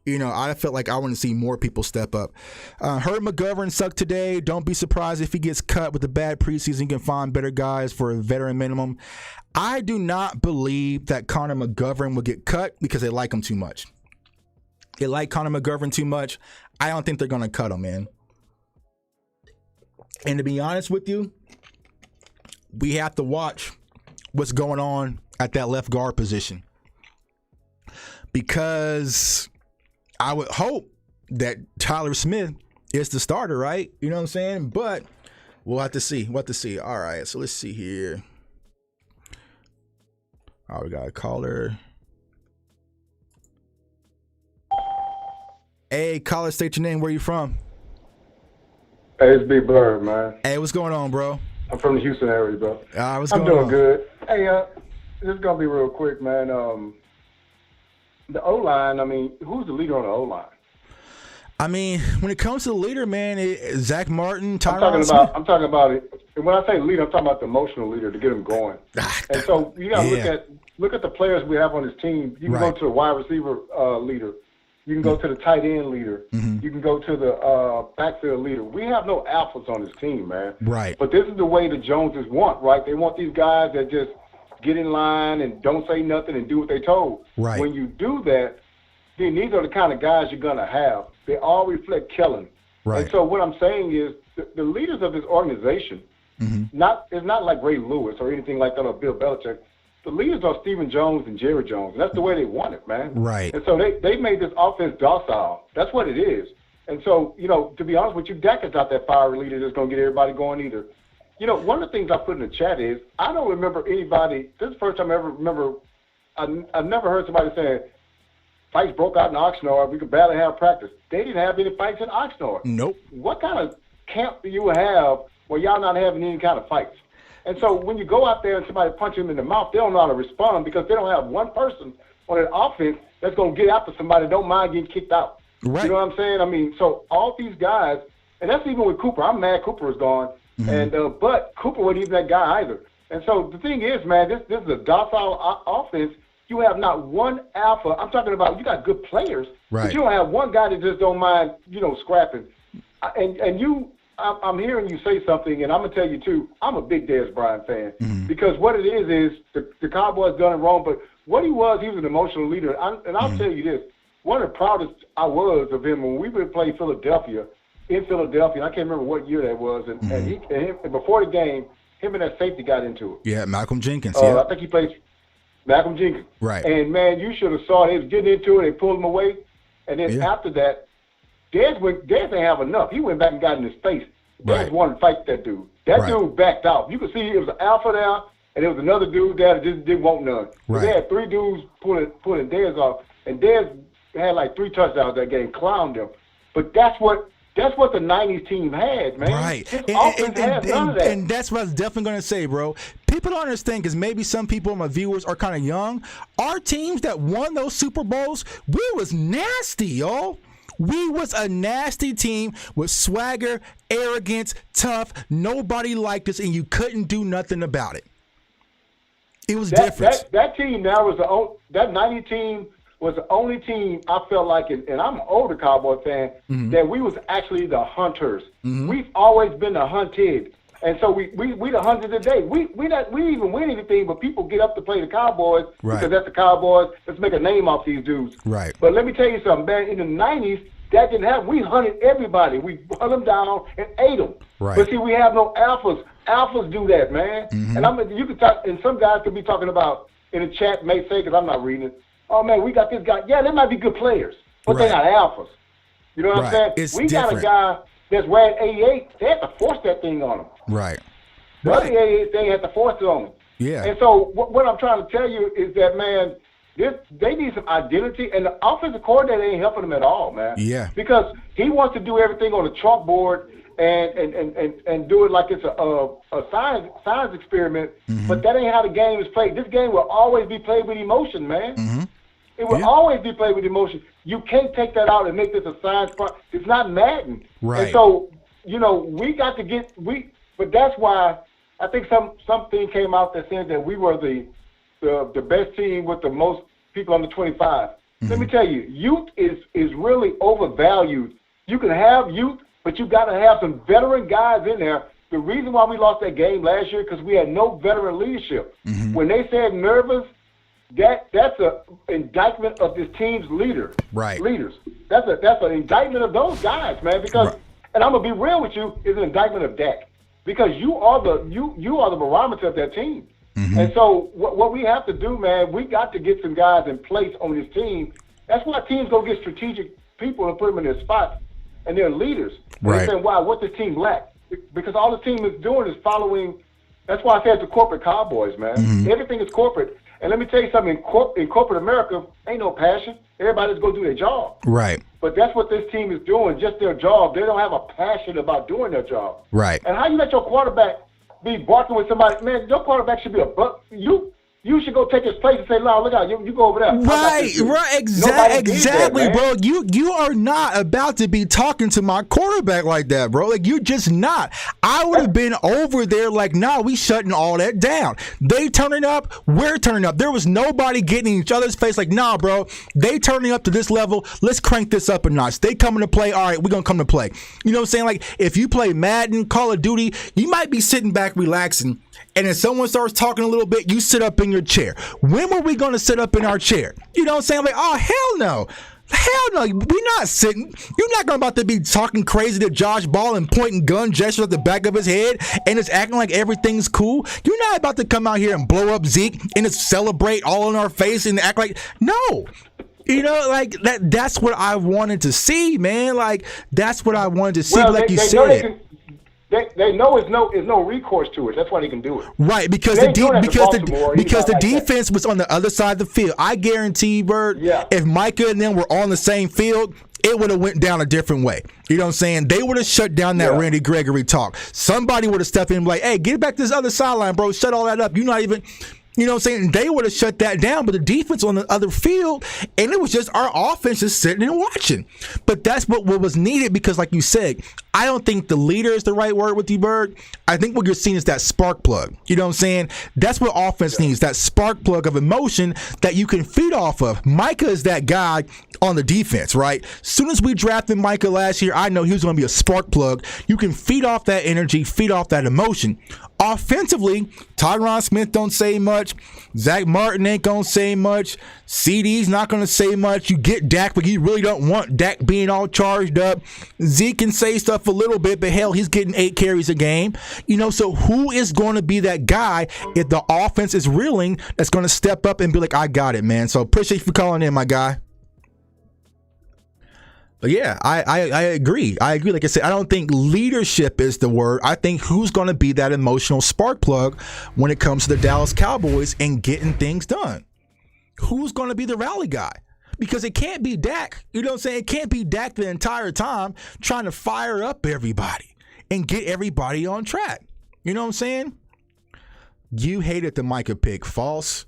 I felt like I want to see more people step up. Herb McGovern sucked today. Don't be surprised if he gets cut with a bad preseason. You can find better guys for a veteran minimum. I do not believe that Connor McGovern will get cut because they like him too much. They like Connor McGovern too much. I don't think they're going to cut him, man. And to be honest with you, we have to watch what's going on at that left guard position. Because I would hope that Tyler Smith is the starter, right? You know what I'm saying? But we'll have to see. All right, so let's see here. All right, we got a caller. Hey, caller, state your name. Where you from? Hey, it's Big Bird, man. Hey, what's going on, bro? I'm from the Houston area, bro. What's going on? I'm doing good. Hey, this is going to be real quick, man. The O-line, who's the leader on the O-line? When it comes to the leader, man, Zach Martin, I'm talking about it. And when I say leader, I'm talking about the emotional leader to get them going. And so you got to look at the players we have on this team. You can go to the wide receiver leader. You can go to the tight end leader. Mm-hmm. You can go to the backfield leader. We have no alphas on this team, man. Right. But this is the way the Joneses want, right? They want these guys that just get in line and don't say nothing and do what they told. Right. When you do that, then these are the kind of guys you're going to have. They all reflect Kellen. Right. And so what I'm saying is the leaders of this organization, it's not like Ray Lewis or anything like that or Bill Belichick. The leaders are Stephen Jones and Jerry Jones. And that's the way they want it, man. Right. And so they made this offense docile. That's what it is. And so, to be honest with you, Dak is not that fiery leader that's going to get everybody going either. One of the things I put in the chat is I don't remember anybody – this is the first time I ever remember – I never heard somebody saying, fights broke out in Oxnard. We could barely have practice. They didn't have any fights in Oxnard. Nope. What kind of camp do you have where y'all not having any kind of fights? And so when you go out there and somebody punch them in the mouth, they don't know how to respond because they don't have one person on an offense that's going to get after somebody that don't mind getting kicked out. Right. You know what I'm saying? I mean, so all these guys, and that's even with Cooper. I'm mad Cooper is gone, and but Cooper wasn't even that guy either. And so the thing is, man, this is a docile offense. You have not one alpha. I'm talking about you got good players, but you don't have one guy that just don't mind, scrapping. I'm hearing you say something, and I'm gonna tell you too. I'm a big Dez Bryant fan because what it is the Cowboys done it wrong. But what he was an emotional leader. And I'll tell you this: one of the proudest I was of him when we would play Philadelphia. In Philadelphia, I can't remember what year that was, and before the game, him and that safety got into it. Yeah, Malcolm Jenkins. I think he played Malcolm Jenkins. Right. And man, you should have saw it. They was getting into it. They pulled him away, and then after that, Dez didn't have enough. He went back and got in his face. Dez wanted to fight that dude. That dude backed out. You could see it was an alpha there, and there was another dude there that just didn't want none. Right. They had three dudes pulling Dez off, and Dez had like 3 touchdowns that game, clowned them. But that's what the 90s team had, man. Right. His offense had none of that. And that's what I was definitely going to say, bro. People don't understand because maybe some people, my viewers, are kind of young. Our teams that won those Super Bowls, we was nasty, yo. We was a nasty team with swagger, arrogance, tough. Nobody liked us, and you couldn't do nothing about it. It was different. That team now was that 90 team was the only team I felt like, and I'm an older Cowboy fan, that we was actually the hunters. We've always been the hunted. And so we the hunters today. We even win anything, but people get up to play the Cowboys because that's the Cowboys. Let's make a name off these dudes. Right. But let me tell you something, man. In the 90s, that didn't happen. We hunted everybody. We hunted them down and ate them. Right. But see, we have no alphas. Alphas do that, man. And you could talk, and some guys could be talking about in the chat may say, because I'm not reading it, oh, man, we got this guy. Yeah, they might be good players, but they're not alphas. You know what I'm saying? It's got a guy that's wearing 88. They had to force that thing on him. Right. The other 88 thing had to force it on him. Yeah. And so what I'm trying to tell you is that, man, they need some identity, and the offensive coordinator ain't helping them at all, man. Yeah. Because he wants to do everything on the chalkboard and do it like it's a science experiment, but that ain't how the game is played. This game will always be played with emotion, man. It will always be played with emotion. You can't take that out and make this a science part. It's not Madden. Right. And so, we got to but that's why I think something came out that said that we were the best team with the most people under 25. Let me tell you, youth is really overvalued. You can have youth, but you got to have some veteran guys in there. The reason why we lost that game last year because we had no veteran leadership. When they said nervous, that's an indictment of this team's leaders. That's an indictment of those guys, man. Because, and I'm gonna be real with you, it's an indictment of Dak because you are the barometer of that team. And so what we have to do, man, we got to get some guys in place on this team. That's why teams go get strategic people and put them in their spots, and they're leaders. They're saying, wow, what this team lack? Because all the team is doing is following. That's why I said it's the corporate Cowboys, man. Everything is corporate. And let me tell you something, in corporate America, ain't no passion. Everybody's going to do their job. Right. But that's what this team is doing, just their job. They don't have a passion about doing their job. Right. And how you let your quarterback be barking with somebody? Man, your quarterback should be a buck. You should go take his place and say, "No, look out, you go over there." Right, exactly, bro. You are not about to be talking to my quarterback like that, bro. Like, you just not. I would have been over there like, nah, we shutting all that down. They turning up, we're turning up. There was nobody getting in each other's face like, nah, bro, they turning up to this level. Let's crank this up a notch. They coming to play. All right, we're going to come to play. You know what I'm saying? Like, if you play Madden, Call of Duty, you might be sitting back relaxing. And if someone starts talking a little bit, you sit up in your chair. When were we going to sit up in our chair? You know what I'm saying? Like, oh, hell no. Hell no. We're not sitting. You're not about to be talking crazy to Josh Ball and pointing gun gestures at the back of his head and just acting like everything's cool. You're not about to come out here and blow up Zeke and just celebrate all in our face and act like, no. You know, like, that's what I wanted to see, man. Like, that's what I wanted to see, like you said. They know it's no recourse to it. That's why they can do it. Right, because the defense was on the other side of the field. I guarantee you, Bird, if Micah and them were on the same field, it would have went down a different way. You know what I'm saying? They would have shut down that Randy Gregory talk. Somebody would have stepped in and be like, hey, get back to this other sideline, bro. Shut all that up. You're not even... You know what I'm saying? They would have shut that down, but the defense on the other field, and it was just our offense just sitting and watching. But that's what was needed because, like you said, I don't think the leader is the right word with you, Bird. I think what you're seeing is that spark plug. You know what I'm saying? That's what offense needs, that spark plug of emotion that you can feed off of. Micah is that guy on the defense, right? As soon as we drafted Micah last year, I know he was going to be a spark plug. You can feed off that energy, feed off that emotion. Offensively, Tyron Smith don't say much. Zach Martin ain't going to say much. CD's not going to say much. You get Dak, but you really don't want Dak being all charged up. Zeke can say stuff a little bit, but hell, he's getting 8 carries a game. You know, so who is going to be that guy if the offense is reeling that's going to step up and be like, I got it, man. So appreciate you for calling in, my guy. But yeah, I agree. I agree. Like I said, I don't think leadership is the word. I think who's going to be that emotional spark plug when it comes to the Dallas Cowboys and getting things done. Who's going to be the rally guy? Because it can't be Dak. You know what I'm saying? It can't be Dak the entire time trying to fire up everybody and get everybody on track. You know what I'm saying? You hated the Micah pick. False.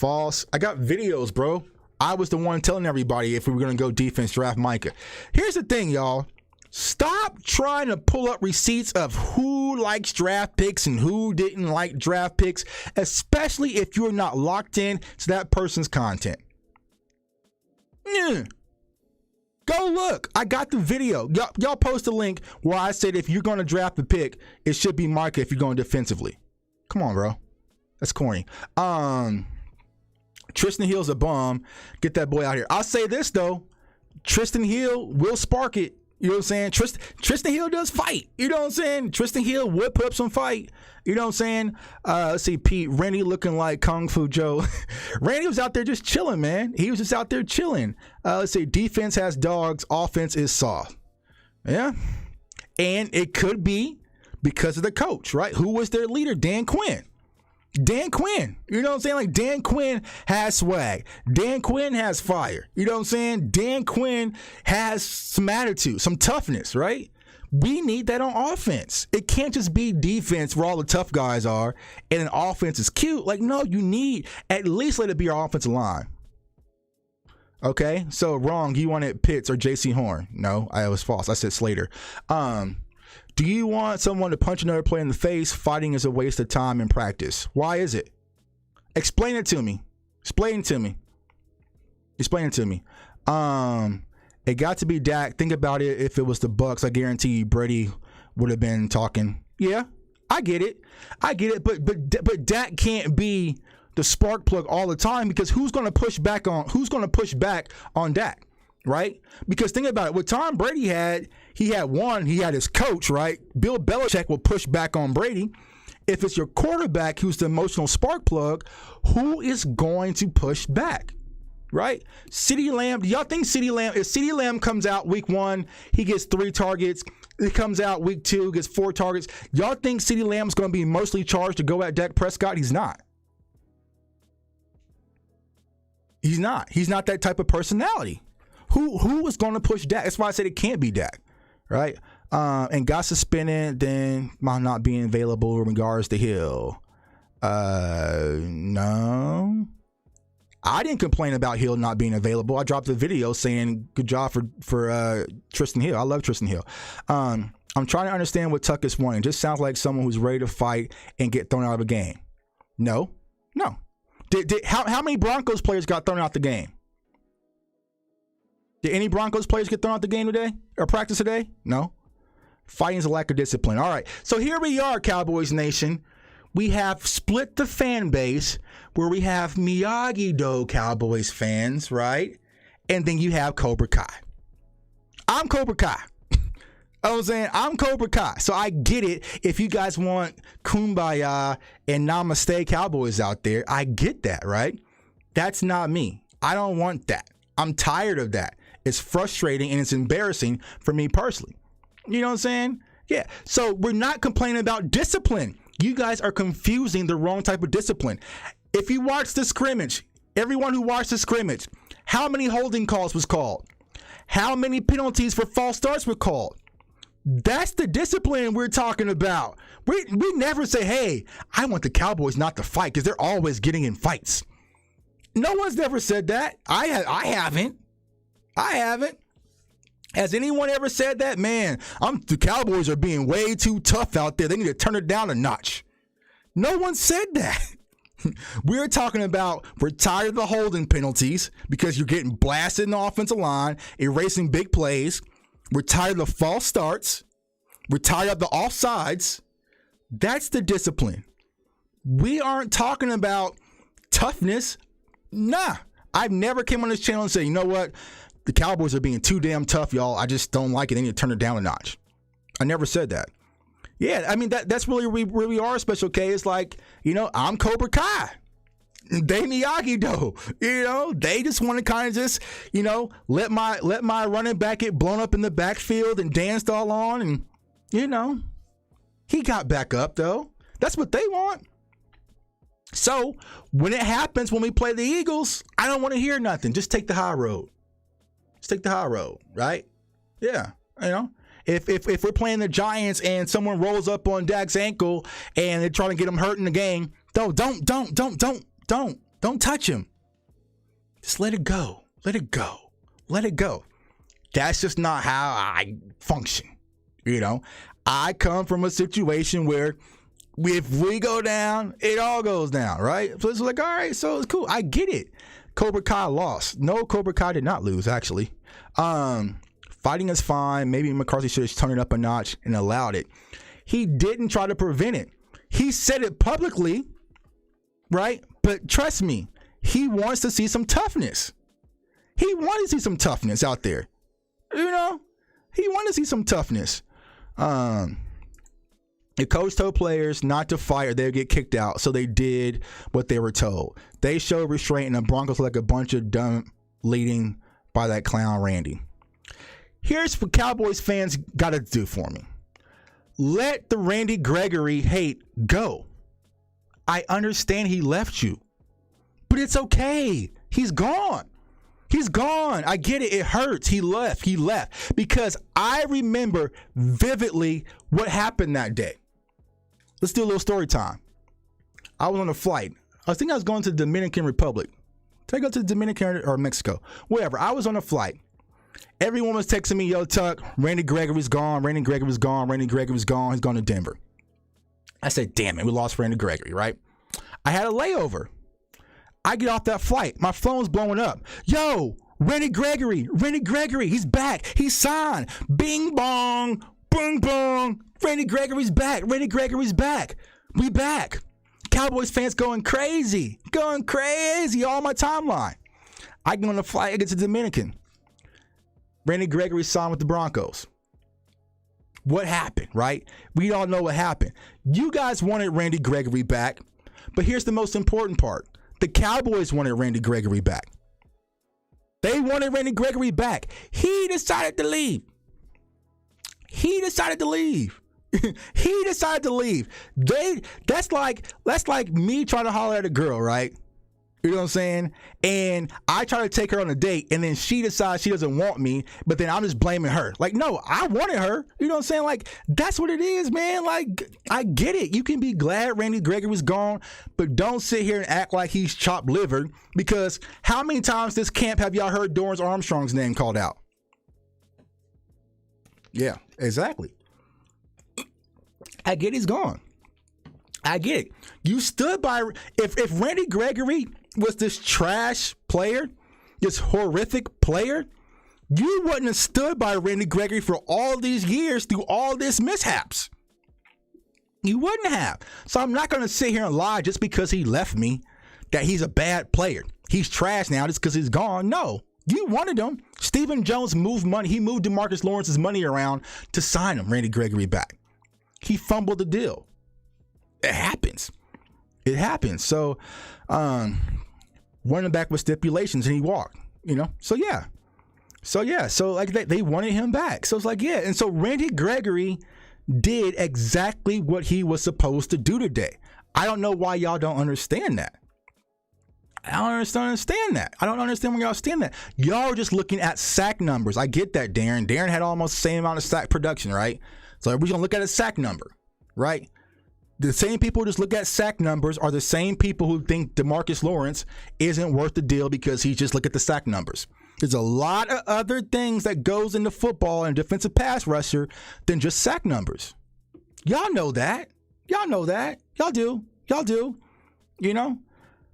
I got videos, bro. I was the one telling everybody if we were going to go defense, draft Micah. Here's the thing, y'all. Stop trying to pull up receipts of who likes draft picks and who didn't like draft picks, especially if you're not locked in to that person's content. Go look. I got the video. Y'all post a link where I said if you're going to draft a pick, it should be Micah if you're going defensively. Come on, bro. That's corny. Tristan Hill's a bum. Get that boy out here. I'll say this, though. Tristan Hill will spark it. You know what I'm saying? Tristan Hill does fight. You know what I'm saying? Tristan Hill would put up some fight. You know what I'm saying? Let's see, Pete. Randy looking like Kung Fu Joe. Randy was out there just chilling, man. He was just out there chilling. Let's see. Defense has dogs. Offense is soft. Yeah. And it could be because of the coach, right? Who was their leader? Dan Quinn. Dan Quinn, you know what I'm saying? Like, Dan Quinn has swag. Dan Quinn has fire. You know what I'm saying? Dan Quinn has some attitude, some toughness, right? We need that on offense. It can't just be defense where all the tough guys are and an offense is cute. Like, no, you need at least let it be our offensive line. Okay, so wrong. You wanted Pitts or J.C. Horn. No, I was false. I said Slater. Do you want someone to punch another player in the face? Fighting is a waste of time and practice. Why is it? Explain it to me. Explain it to me. It got to be Dak. Think about it. If it was the Bucs, I guarantee you Brady would have been talking. Yeah, I get it. But Dak can't be the spark plug all the time because who's going to push back on Dak? Right? Because think about it. What Tom Brady had, he had his coach, right? Bill Belichick will push back on Brady. If it's your quarterback who's the emotional spark plug, who is going to push back? Right? CeeDee Lamb, do y'all think if CeeDee Lamb comes out week 1, he gets 3 targets, he comes out week 2, gets 4 targets, y'all think CeeDee Lamb's going to be mostly charged to go at Dak Prescott? He's not. He's not that type of personality. Who is going to push Dak? That's why I said it can't be Dak, right? And got suspended, then might not being available in regards to Hill. No. I didn't complain about Hill not being available. I dropped a video saying good job for Tristan Hill. I love Tristan Hill. I'm trying to understand what Tuck is wanting. Just sounds like someone who's ready to fight and get thrown out of a game. No. How many Broncos players got thrown out the game? Did any Broncos players get thrown out the game today or practice today? No. Fighting is a lack of discipline. All right. So here we are, Cowboys Nation. We have split the fan base where we have Miyagi-Do Cowboys fans, right? And then you have Cobra Kai. I'm Cobra Kai. I'm Cobra Kai. So I get it if you guys want Kumbaya and Namaste Cowboys out there. I get that, right? That's not me. I don't want that. I'm tired of that. It's frustrating and it's embarrassing for me personally. You know what I'm saying? Yeah. So we're not complaining about discipline. You guys are confusing the wrong type of discipline. If you watch the scrimmage, everyone who watched the scrimmage, how many holding calls was called? How many penalties for false starts were called? That's the discipline we're talking about. We never say, hey, I want the Cowboys not to fight because they're always getting in fights. No one's never said that. I haven't. Has anyone ever said that? Man, the Cowboys are being way too tough out there. They need to turn it down a notch. No one said that. We're talking about we're tired of the holding penalties because you're getting blasted in the offensive line, erasing big plays. We're tired of the false starts. We're tired of the offsides. That's the discipline. We aren't talking about toughness. Nah. I've never came on this channel and said, you know what? The Cowboys are being too damn tough, y'all. I just don't like it. They need to turn it down a notch. I never said that. Yeah, I mean, that's really where we are, Special K. It's like, I'm Cobra Kai. They Miyagi, though. They just want to kind of just, let my running back get blown up in the backfield and danced all on. And, he got back up, though. That's what they want. So when it happens, when we play the Eagles, I don't want to hear nothing. Just take the high road. Just take the high road, right? Yeah, If we're playing the Giants and someone rolls up on Dak's ankle and they're trying to get him hurt in the game, don't touch him. Just let it go. Let it go. Let it go. That's just not how I function. I come from a situation where if we go down, it all goes down, right? So it's like, all right, so it's cool. I get it. Cobra Kai lost. No, Cobra Kai did not lose, actually. Fighting is fine. Maybe McCarthy should have turned it up a notch and allowed it. He didn't try to prevent it. He said it publicly, right? But trust me, he wants to see some toughness. He wanted to see some toughness out there. He wanted to see some toughness. The coach told players not to fight or they'd get kicked out, so they did what they were told. They showed restraint, and the Broncos look like a bunch of dumb leading by that clown Randy. Here's what Cowboys fans got to do for me. Let the Randy Gregory hate go. I understand he left you, but it's okay. He's gone. He's gone. I get it. It hurts. He left. Because I remember vividly what happened that day. Let's do a little story time. I was on a flight. I think I was going to the Dominican Republic. Did I go to the Dominican or Mexico? Whatever. I was on a flight. Everyone was texting me, yo, Tuck, Randy Gregory's gone. Randy Gregory's gone. Randy Gregory's gone. He's gone to Denver. I said, damn it. We lost Randy Gregory, right? I had a layover. I get off that flight. My phone's blowing up. Yo, Randy Gregory, he's back. He's signed. Bing bong, boom bong. Randy Gregory's back. We back. Cowboys fans going crazy all my timeline. I get on the flight. I get to Dominican. Randy Gregory signed with the Broncos. What happened, right? We all know what happened. You guys wanted Randy Gregory back, but here's the most important part. The Cowboys wanted Randy Gregory back. They wanted Randy Gregory back. He decided to leave. That's like me trying to holler at a girl, right? You know what I'm saying? And I try to take her on a date, and then she decides she doesn't want me, but then I'm just blaming her. Like, no, I wanted her. You know what I'm saying? Like, that's what it is, man. Like, I get it. You can be glad Randy Gregory was gone, but don't sit here and act like he's chopped liver, because how many times this camp have y'all heard Dorrance Armstrong's name called out? Yeah, exactly. I get he's gone. I get it. You stood by. If Randy Gregory was this trash player, this horrific player, you wouldn't have stood by Randy Gregory for all these years through all this mishaps. You wouldn't have. So I'm not going to sit here and lie just because he left me that he's a bad player. He's trash now just because he's gone. No, you wanted him. Stephen Jones moved money. He moved DeMarcus Lawrence's money around to sign him, Randy Gregory, back. He fumbled the deal. It happens. So, running back with stipulations, and he walked, So like they wanted him back. So it's like, yeah. And so Randy Gregory did exactly what he was supposed to do today. I don't know why y'all don't understand that. I don't understand that. I don't understand why y'all stand that. Y'all are just looking at sack numbers. I get that, Darren. Darren had almost the same amount of sack production, right? So we're going to look at a sack number, right? The same people who just look at sack numbers are the same people who think DeMarcus Lawrence isn't worth the deal because he just look at the sack numbers. There's a lot of other things that goes into football and defensive pass rusher than just sack numbers. Y'all know that. Y'all know that. Y'all do. You know?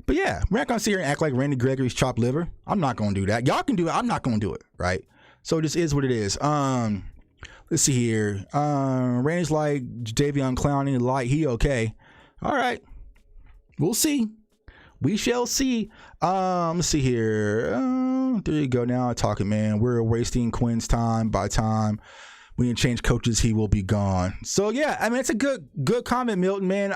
But yeah, we're not going to sit here and act like Randy Gregory's chopped liver. I'm not going to do that. Y'all can do it. I'm not going to do it, right? So this is what it is. Let's see here. Randy's like Jadeveon Clowney, like he okay. All right. We'll see. We shall see. Let's see here. There you go. Now I'm talking, man. We're wasting Quinn's time. By time we can change coaches, he will be gone. So yeah, I mean, it's a good comment, Milton, man.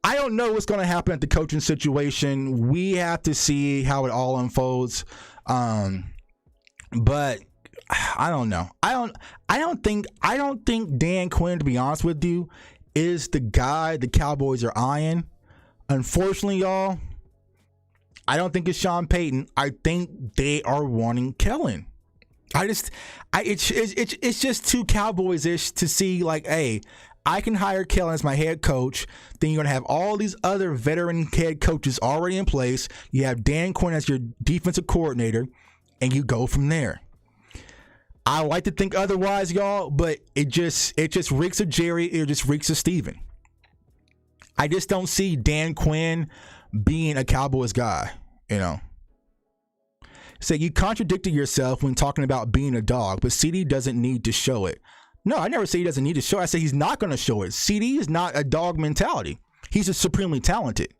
I don't know what's going to happen at the coaching situation. We have to see how it all unfolds. But I don't know. I don't think Dan Quinn, to be honest with you, is the guy the Cowboys are eyeing. Unfortunately, y'all, I don't think it's Sean Payton. I think they are wanting Kellen. It's just too Cowboys-ish to see, like, hey, I can hire Kellen as my head coach. Then you're going to have all these other veteran head coaches already in place. You have Dan Quinn as your defensive coordinator, and you go from there. I like to think otherwise, y'all, but it just reeks of Jerry. It just reeks of Steven. I just don't see Dan Quinn being a Cowboys guy, you know. So you contradicted yourself when talking about being a dog, but CD doesn't need to show it. No, I never say he doesn't need to show it. I say he's not going to show it. CD is not a dog mentality. He's just supremely talented.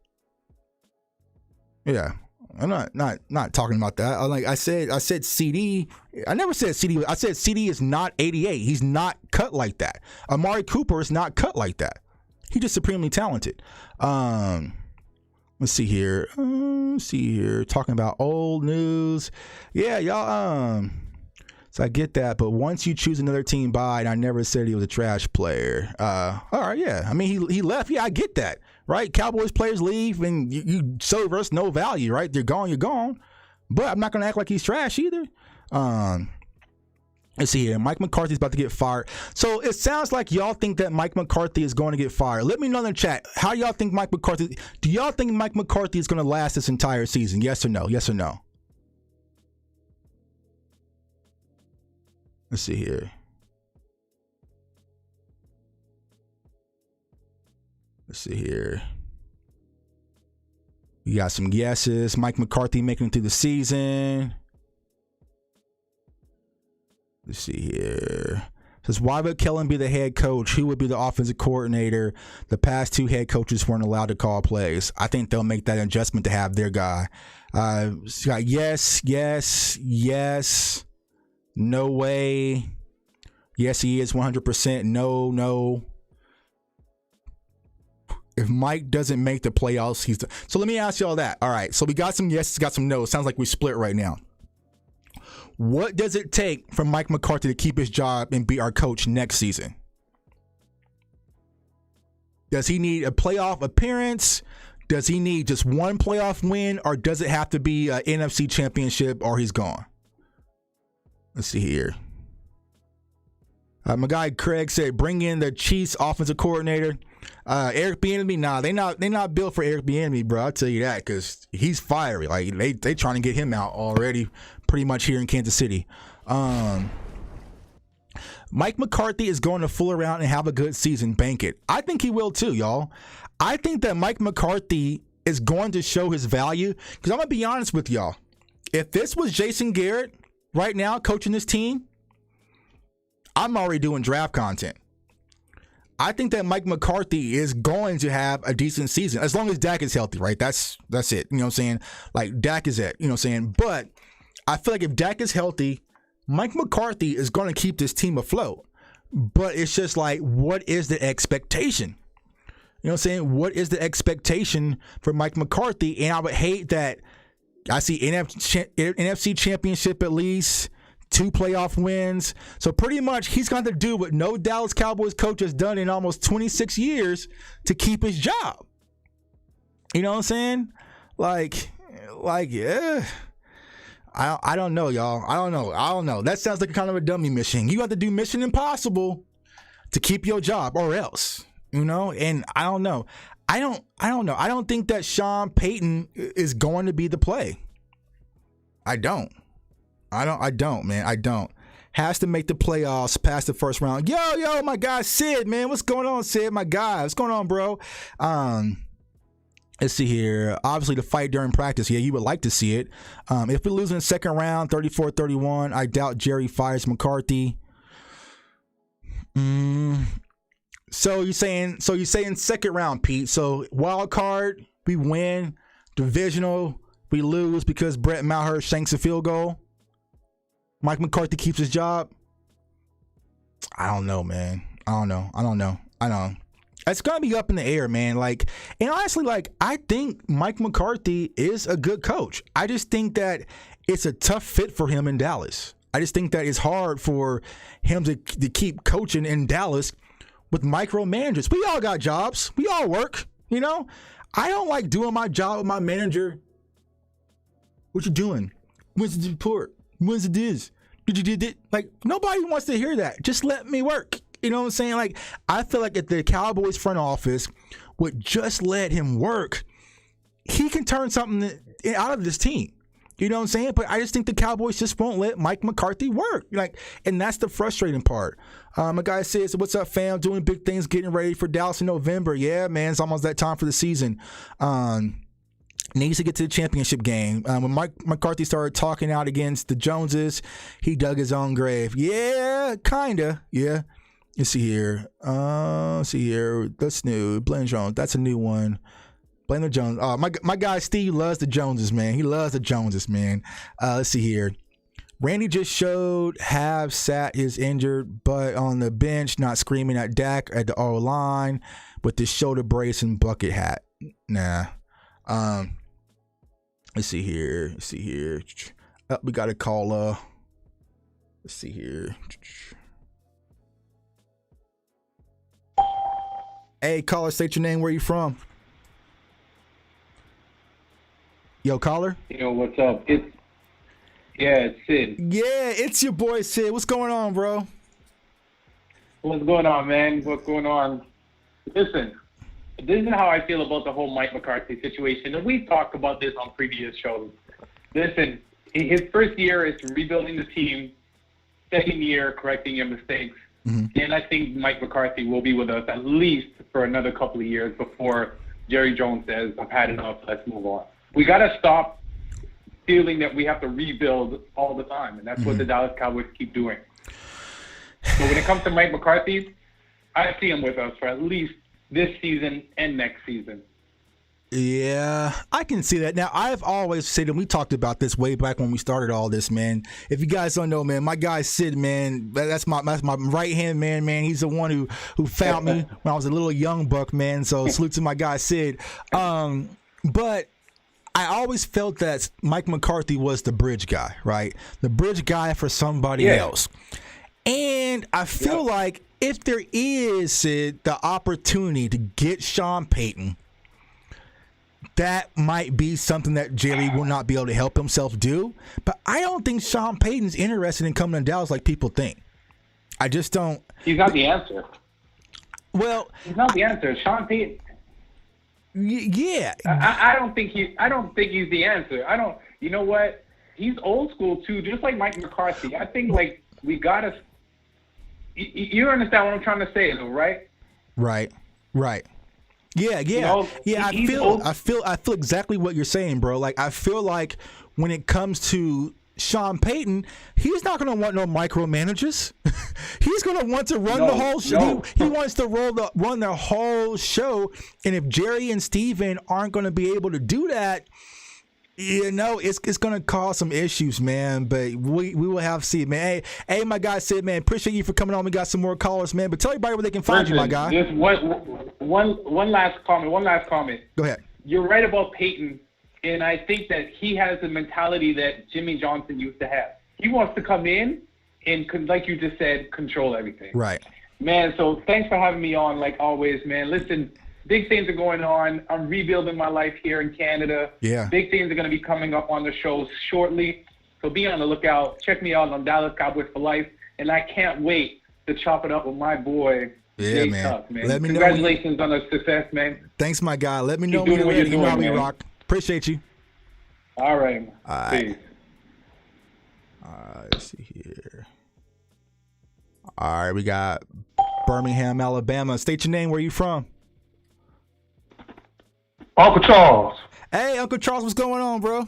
Yeah, I'm not talking about that. I said CD. I never said CD. I said CD is not 88. He's not cut like that. Amari Cooper is not cut like that. He's just supremely talented. Let's see here. Talking about old news. Yeah, y'all. So I get that, but once you choose another team by, and I never said he was a trash player. All right, yeah. I mean, he left. Yeah, I get that, right? Cowboys players leave, and you serve us no value, right? They're gone, you're gone. But I'm not going to act like he's trash either. Let's see here. Mike McCarthy's about to get fired. So it sounds like y'all think that Mike McCarthy is going to get fired. Let me know in the chat. How y'all think Mike McCarthy? Do y'all think Mike McCarthy is going to last this entire season? Yes or no? Yes or no? Let's see here. We got some yeses. Mike McCarthy making it through the season. Let's see here. It says, why would Kellen be the head coach? Who would be the offensive coordinator? The past two head coaches weren't allowed to call plays. I think they'll make that adjustment to have their guy. Yes. No way. Yes, he is 100%. No. If Mike doesn't make the playoffs, so let me ask y'all that. All right, so we got some yeses, got some no's. Sounds like we split right now. What does it take for Mike McCarthy to keep his job and be our coach next season? Does he need a playoff appearance? Does he need just one playoff win? Or does it have to be an NFC championship or he's gone? Let's see here. My guy Craig said, bring in the Chiefs offensive coordinator. Eric Bieniemy, nah, they not built for Eric Bieniemy, bro. I'll tell you that, because he's fiery. Like they trying to get him out already, pretty much here in Kansas City. Mike McCarthy is going to fool around and have a good season. Bank it. I think he will too, y'all. I think that Mike McCarthy is going to show his value, because I'm gonna be honest with y'all. If this was Jason Garrett right now coaching this team, I'm already doing draft content. I think that Mike McCarthy is going to have a decent season as long as Dak is healthy, right? That's it. You know what I'm saying? Like, Dak is it. You know what I'm saying? But I feel like if Dak is healthy, Mike McCarthy is going to keep this team afloat. But it's just like, what is the expectation? You know what I'm saying? What is the expectation for Mike McCarthy? And I would hate that I see NFC championship at least, 2 playoff wins. So pretty much he's going to do what no Dallas Cowboys coach has done in almost 26 years to keep his job. You know what I'm saying? Like, yeah. I don't know, y'all. I don't know. That sounds like kind of a dummy mission. You have to do Mission Impossible to keep your job or else, you know? And I don't know. I don't know. I don't think that Sean Payton is going to be the play. I don't, man. I don't. Has to make the playoffs past the first round. Yo, my guy Sid, man. What's going on, Sid? My guy. What's going on, bro? Let's see here. Obviously, the fight during practice. Yeah, you would like to see it. If we lose in the second round, 34-31, I doubt Jerry fires McCarthy. So you're saying second round, Pete. So wild card, we win. Divisional, we lose because Brett Maher shanks a field goal. Mike McCarthy keeps his job. I don't know, man. I don't know. It's gonna be up in the air, man. Like, and honestly, like, I think Mike McCarthy is a good coach. I just think that it's a tough fit for him in Dallas. I just think that it's hard for him to keep coaching in Dallas with micromanagers. We all got jobs. We all work, you know? I don't like doing my job with my manager. What you doing? When's the report? When's it is? Did you did it? Like, nobody wants to hear that. Just let me work. You know what I'm saying? Like, I feel like if the Cowboys front office would just let him work, he can turn something out of this team. You know what I'm saying? But I just think the Cowboys just won't let Mike McCarthy work. Like, and that's the frustrating part. My guy says, "What's up, fam? Doing big things, getting ready for Dallas in November." Yeah, man, it's almost that time for the season. Needs to get to the championship game. When Mike McCarthy started talking out against the Joneses, he dug his own grave. Yeah, kinda. Yeah. Let's see here. That's new. Blaine Jones. That's a new one. Blame the Jones. My guy Steve loves the Joneses, man. He loves the Joneses, man. Let's see here. Randy just showed have sat his injured butt on the bench, not screaming at Dak at the O line with his shoulder brace and bucket hat. Nah. Let's see here. We got a caller. Let's see here. Hey, caller, state your name. Where you from? Yo, caller. Yo, what's up? It's Sid. Yeah, it's your boy Sid. What's going on, bro? What's going on, man? What's going on? Listen, this is how I feel about the whole Mike McCarthy situation, and we've talked about this on previous shows. Listen, his first year is rebuilding the team. Second year, correcting your mistakes. Mm-hmm. And I think Mike McCarthy will be with us at least for another couple of years before Jerry Jones says, "I've had enough, let's move on." We got to stop feeling that we have to rebuild all the time, and that's what the Dallas Cowboys keep doing. So when it comes to Mike McCarthy, I see him with us for at least this season and next season. Yeah, I can see that. Now, I've always said, and we talked about this way back when we started all this, man. If you guys don't know, man, my guy Sid, man, that's my right-hand man. He's the one who found me when I was a little young buck, man. So salute to my guy Sid. But I always felt that Mike McCarthy was the bridge guy, right? The bridge guy for somebody else. And I feel like if there is, Sid, the opportunity to get Sean Payton, that might be something that Jerry will not be able to help himself do. But I don't think Sean Payton's interested in coming to Dallas like people think. I just don't. He's not the answer. Well, he's not the answer. Sean Payton. Yeah. I don't think he's the answer. I don't. You know what? He's old school too, just like Mike McCarthy. I think like we gotta. You understand what I'm trying to say, though, right? Right. Yeah. You know, I feel exactly what you're saying, bro. Like, I feel like when it comes to Sean Payton, he's not going to want no micromanagers. He's going to want to run the whole show. No. He wants to run the whole show. And if Jerry and Steven aren't going to be able to do that, you know, it's going to cause some issues, man. But we will have to see, man. Hey, my guy said, man, appreciate you for coming on. We got some more callers, man. But tell everybody where they can find you, my guy. Just one last comment. Go ahead. You're right about Peyton, and I think that he has the mentality that Jimmy Johnson used to have. He wants to come in and, like you just said, control everything. Right. Man, so thanks for having me on, like always, man. Listen, big things are going on. I'm rebuilding my life here in Canada. Yeah. Big things are going to be coming up on the show shortly. So be on the lookout. Check me out on Dallas Cowboys for Life. And I can't wait to chop it up with my boy, Jay man. Tuck, man. Let me Congratulations on the success, man. Thanks, my guy. Let me know Keep when doing you're what ready. you're You know doing, how we man. rock. Appreciate you. All right. All right. Peace. Let's see here. All right, we got Birmingham, Alabama. State your name. Where you from? Uncle Charles. Hey, Uncle Charles, what's going on, bro?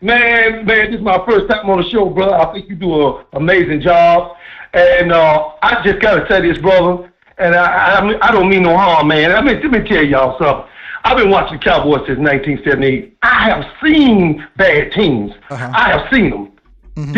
Man, this is my first time on the show, brother. I think you do an amazing job. And I just got to say this, brother, and I don't mean no harm, man. Let me tell y'all something. I've been watching the Cowboys since 1978. I have seen bad teams. I have seen them. Mm-hmm.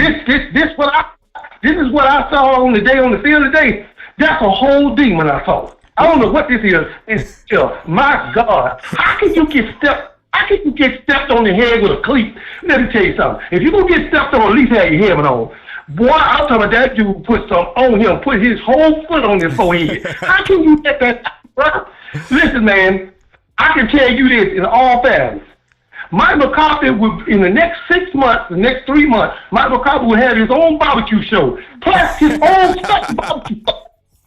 This is what I saw on the field today. That's a whole demon I saw. I don't know what this is. It's my God. How can you get stepped on the head with a cleat? Let me tell you something. If you're gonna get stepped on, at least have your helmet on. Boy, I'm talking about that dude put some on him, put his whole foot on his forehead. How can you get that, bro? Listen, man, I can tell you this in all fairness. Mike McCarthy will, in the next 6 months, the next 3 months, Mike McCarthy will have his own barbecue show, plus his own special barbecue.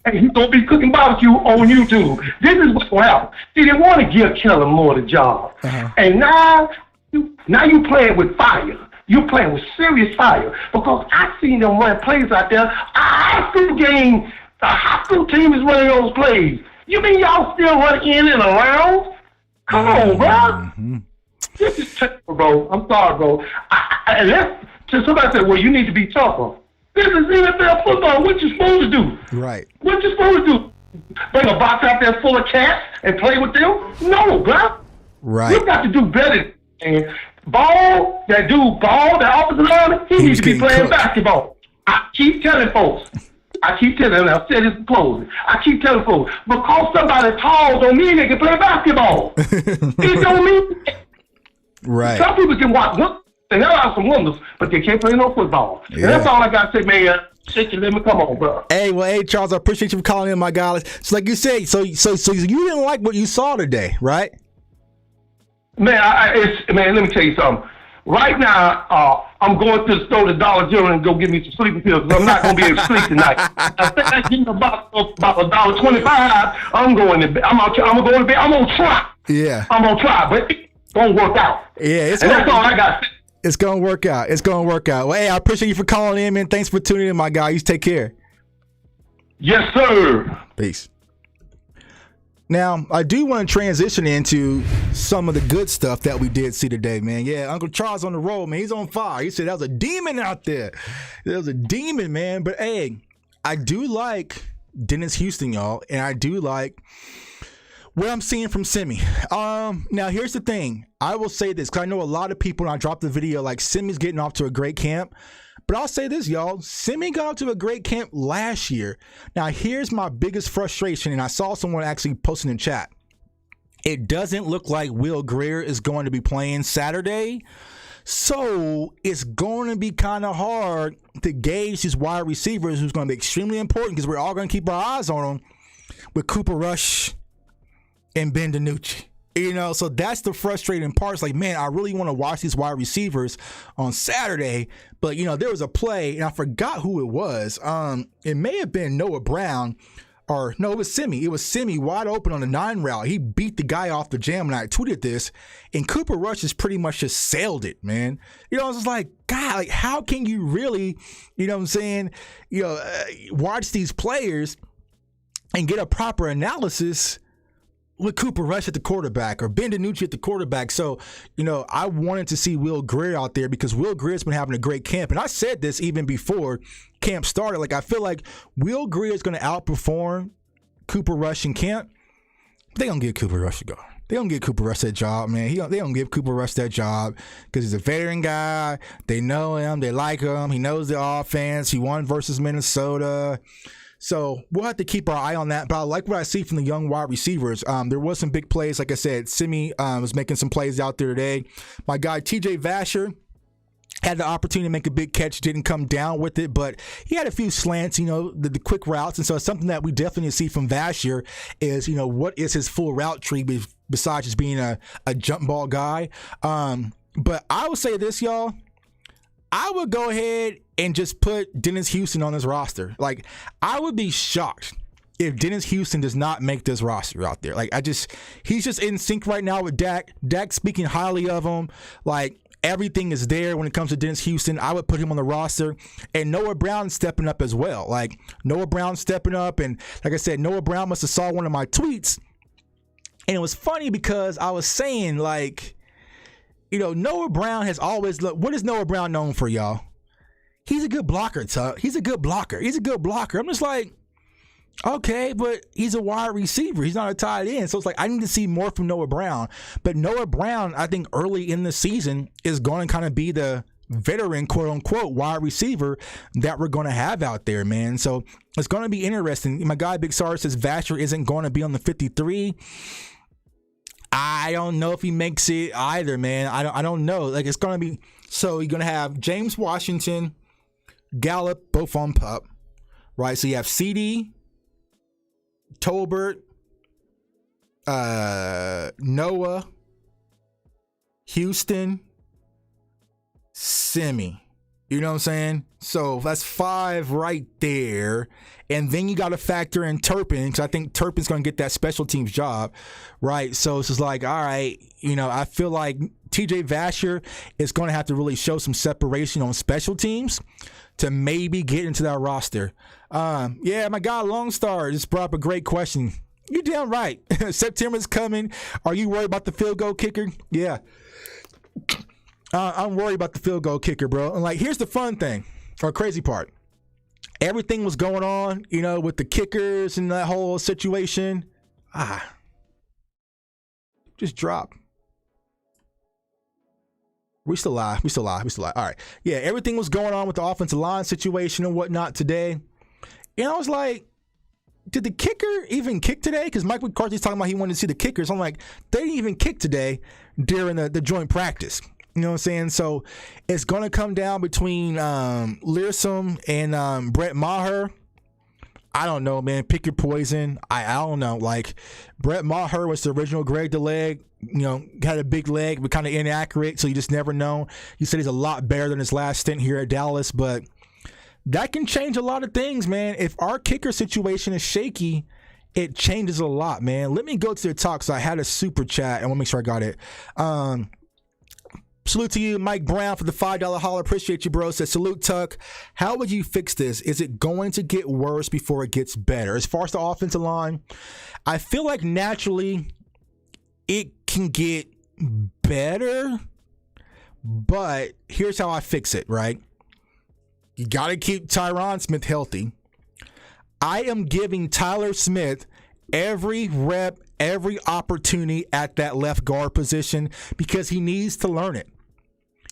And he's going to be cooking barbecue on YouTube. This is what's going to happen. See, they want to give Kellen Moore the job. And now you playing with fire. You're playing with serious fire. Because I've seen them run plays out there. A high school team is running those plays. You mean y'all still run in and around? Come on, bro. Mm-hmm. This is terrible, bro. I'm sorry, bro. Somebody said, well, you need to be tougher. This is NFL football. What you supposed to do? Right. What you supposed to do? Bring a box out there full of cats and play with them? No, bro. Right. You got to do better. And that offensive lineman, he needs to be playing basketball. I keep telling folks. I've said this in closing. I keep telling folks, because somebody tall don't mean they can play basketball. It don't mean that. Right. Some people can watch the hell out of some wonders, but they can't play no football. Yeah. And that's all I got to say, man. Shake your limit. Come on, bro. Hey, Charles, I appreciate you for calling in, my guy. So like you said, so you didn't like what you saw today, right? Man, let me tell you something. Right now, I'm going to the store to Dollar General and go get me some sleeping pills because I'm not going to be able to sleep tonight. I think I get about $1.25. I'm going to bed. I'm going to go to bed. I'm going to try. Yeah. I'm going to try, but it's going to work out. Yeah. That's all I got. It's going to work out. It's going to work out. Well, hey, I appreciate you for calling in, man. Thanks for tuning in, my guy. You take care. Yes, sir. Peace. Now, I do want to transition into some of the good stuff that we did see today, man. Yeah, Uncle Charles on the road, man. He's on fire. He said that was a demon out there. There was a demon, man. But, hey, I do like Dennis Houston, y'all, and I do like what I'm seeing from Simi. Now, here's the thing. I will say this, because I know a lot of people, when I dropped the video, like, Simi's getting off to a great camp. But I'll say this, y'all. Simi got off to a great camp last year. Now, here's my biggest frustration, and I saw someone actually posting in chat. It doesn't look like Will Grier is going to be playing Saturday. So it's going to be kind of hard to gauge these wide receivers, who's going to be extremely important because we're all going to keep our eyes on them with Cooper Rush and Ben DiNucci. You know, so that's the frustrating part. It's like, man, I really want to watch these wide receivers on Saturday. But, you know, there was a play, and I forgot who it was. It may have been Noah Brown, or no, it was Simi. It was Simi wide open on the 9 route. He beat the guy off the jam, and I tweeted this. And Cooper Rush has pretty much just sailed it, man. You know, I was just like, God, like, how can you really, you know what I'm saying, watch these players and get a proper analysis with Cooper Rush at the quarterback or Ben DiNucci at the quarterback? So, you know, I wanted to see Will Grier out there because Will Grier's been having a great camp. And I said this even before camp started. Like, I feel like Will Grier is going to outperform Cooper Rush in camp. They're going to give Cooper Rush a go. They're going to give Cooper Rush that job, man. They're going to give Cooper Rush that job because he's a veteran guy. They know him. They like him. He knows the offense. He won versus Minnesota. So we'll have to keep our eye on that. But I like what I see from the young wide receivers. There was some big plays. Like I said, Simi was making some plays out there today. My guy, TJ Vasher, Had the opportunity to make a big catch, didn't come down with it, but he had a few slants, the quick routes. And so it's something that we definitely see from Vasher is, what is his full route tree besides just being a jump ball guy. But I would say this, y'all. I would go ahead and just put Dennis Houston on this roster. Like, I would be shocked if Dennis Houston does not make this roster out there. Like, he's just in sync right now with Dak. Dak speaking highly of him. Like, everything is there when it comes to Dennis Houston. I would put him on the roster. And Noah Brown stepping up as well. Like, Noah Brown stepping up. And like I said, Noah Brown must have saw one of my tweets. And it was funny because I was saying, like, Noah Brown has always looked. What is Noah Brown known for, y'all? He's a good blocker, Tuck. He's a good blocker. I'm just like, okay, but he's a wide receiver. He's not a tight end. So it's like, I need to see more from Noah Brown. But Noah Brown, I think early in the season is going to kind of be the veteran, quote unquote, wide receiver that we're going to have out there, man. So it's going to be interesting. My guy Big Sar says Vasher isn't going to be on the 53. I don't know if he makes it either, man. I don't know. Like, it's going to be, so you're going to have James Washington, Gallup, both on PUP, right? So you have CD, Tolbert, Noah, Houston, Simi. You know what I'm saying? So that's 5 right there. And then you got to factor in Turpin, because I think Turpin's going to get that special teams job, right? So it's just like, all right, I feel like TJ Vasher is going to have to really show some separation on special teams to maybe get into that roster. Yeah, my guy Longstar just brought up a great question. You're damn right. September's coming. Are you worried about the field goal kicker? Yeah. I'm worried about the field goal kicker, bro. And like, here's the fun thing, or crazy part. Everything was going on, with the kickers and that whole situation. Just drop. We still live. All right. Yeah, everything was going on with the offensive line situation and whatnot today. And I was like, did the kicker even kick today? Because Mike McCarthy's talking about he wanted to see the kickers. I'm like, they didn't even kick today during the joint practice. You know what I'm saying? So it's going to come down between Learsome and Brett Maher. I don't know, man. Pick your poison. I don't know. Like, Brett Maher was the original Greg the Leg. Had a big leg, but kind of inaccurate, so you just never know. He said he's a lot better than his last stint here at Dallas, but that can change a lot of things, man. If our kicker situation is shaky, it changes a lot, man. Let me go to their talk. So I had a super chat. I want to make sure I got it. Salute to you, Mike Brown, for the $5 holler. Appreciate you, bro. Says, salute, Tuck. How would you fix this? Is it going to get worse before it gets better? As far as the offensive line, I feel like naturally it can get better, but here's how I fix it, right? You got to keep Tyron Smith healthy. I am giving Tyler Smith every rep, every opportunity at that left guard position because he needs to learn it.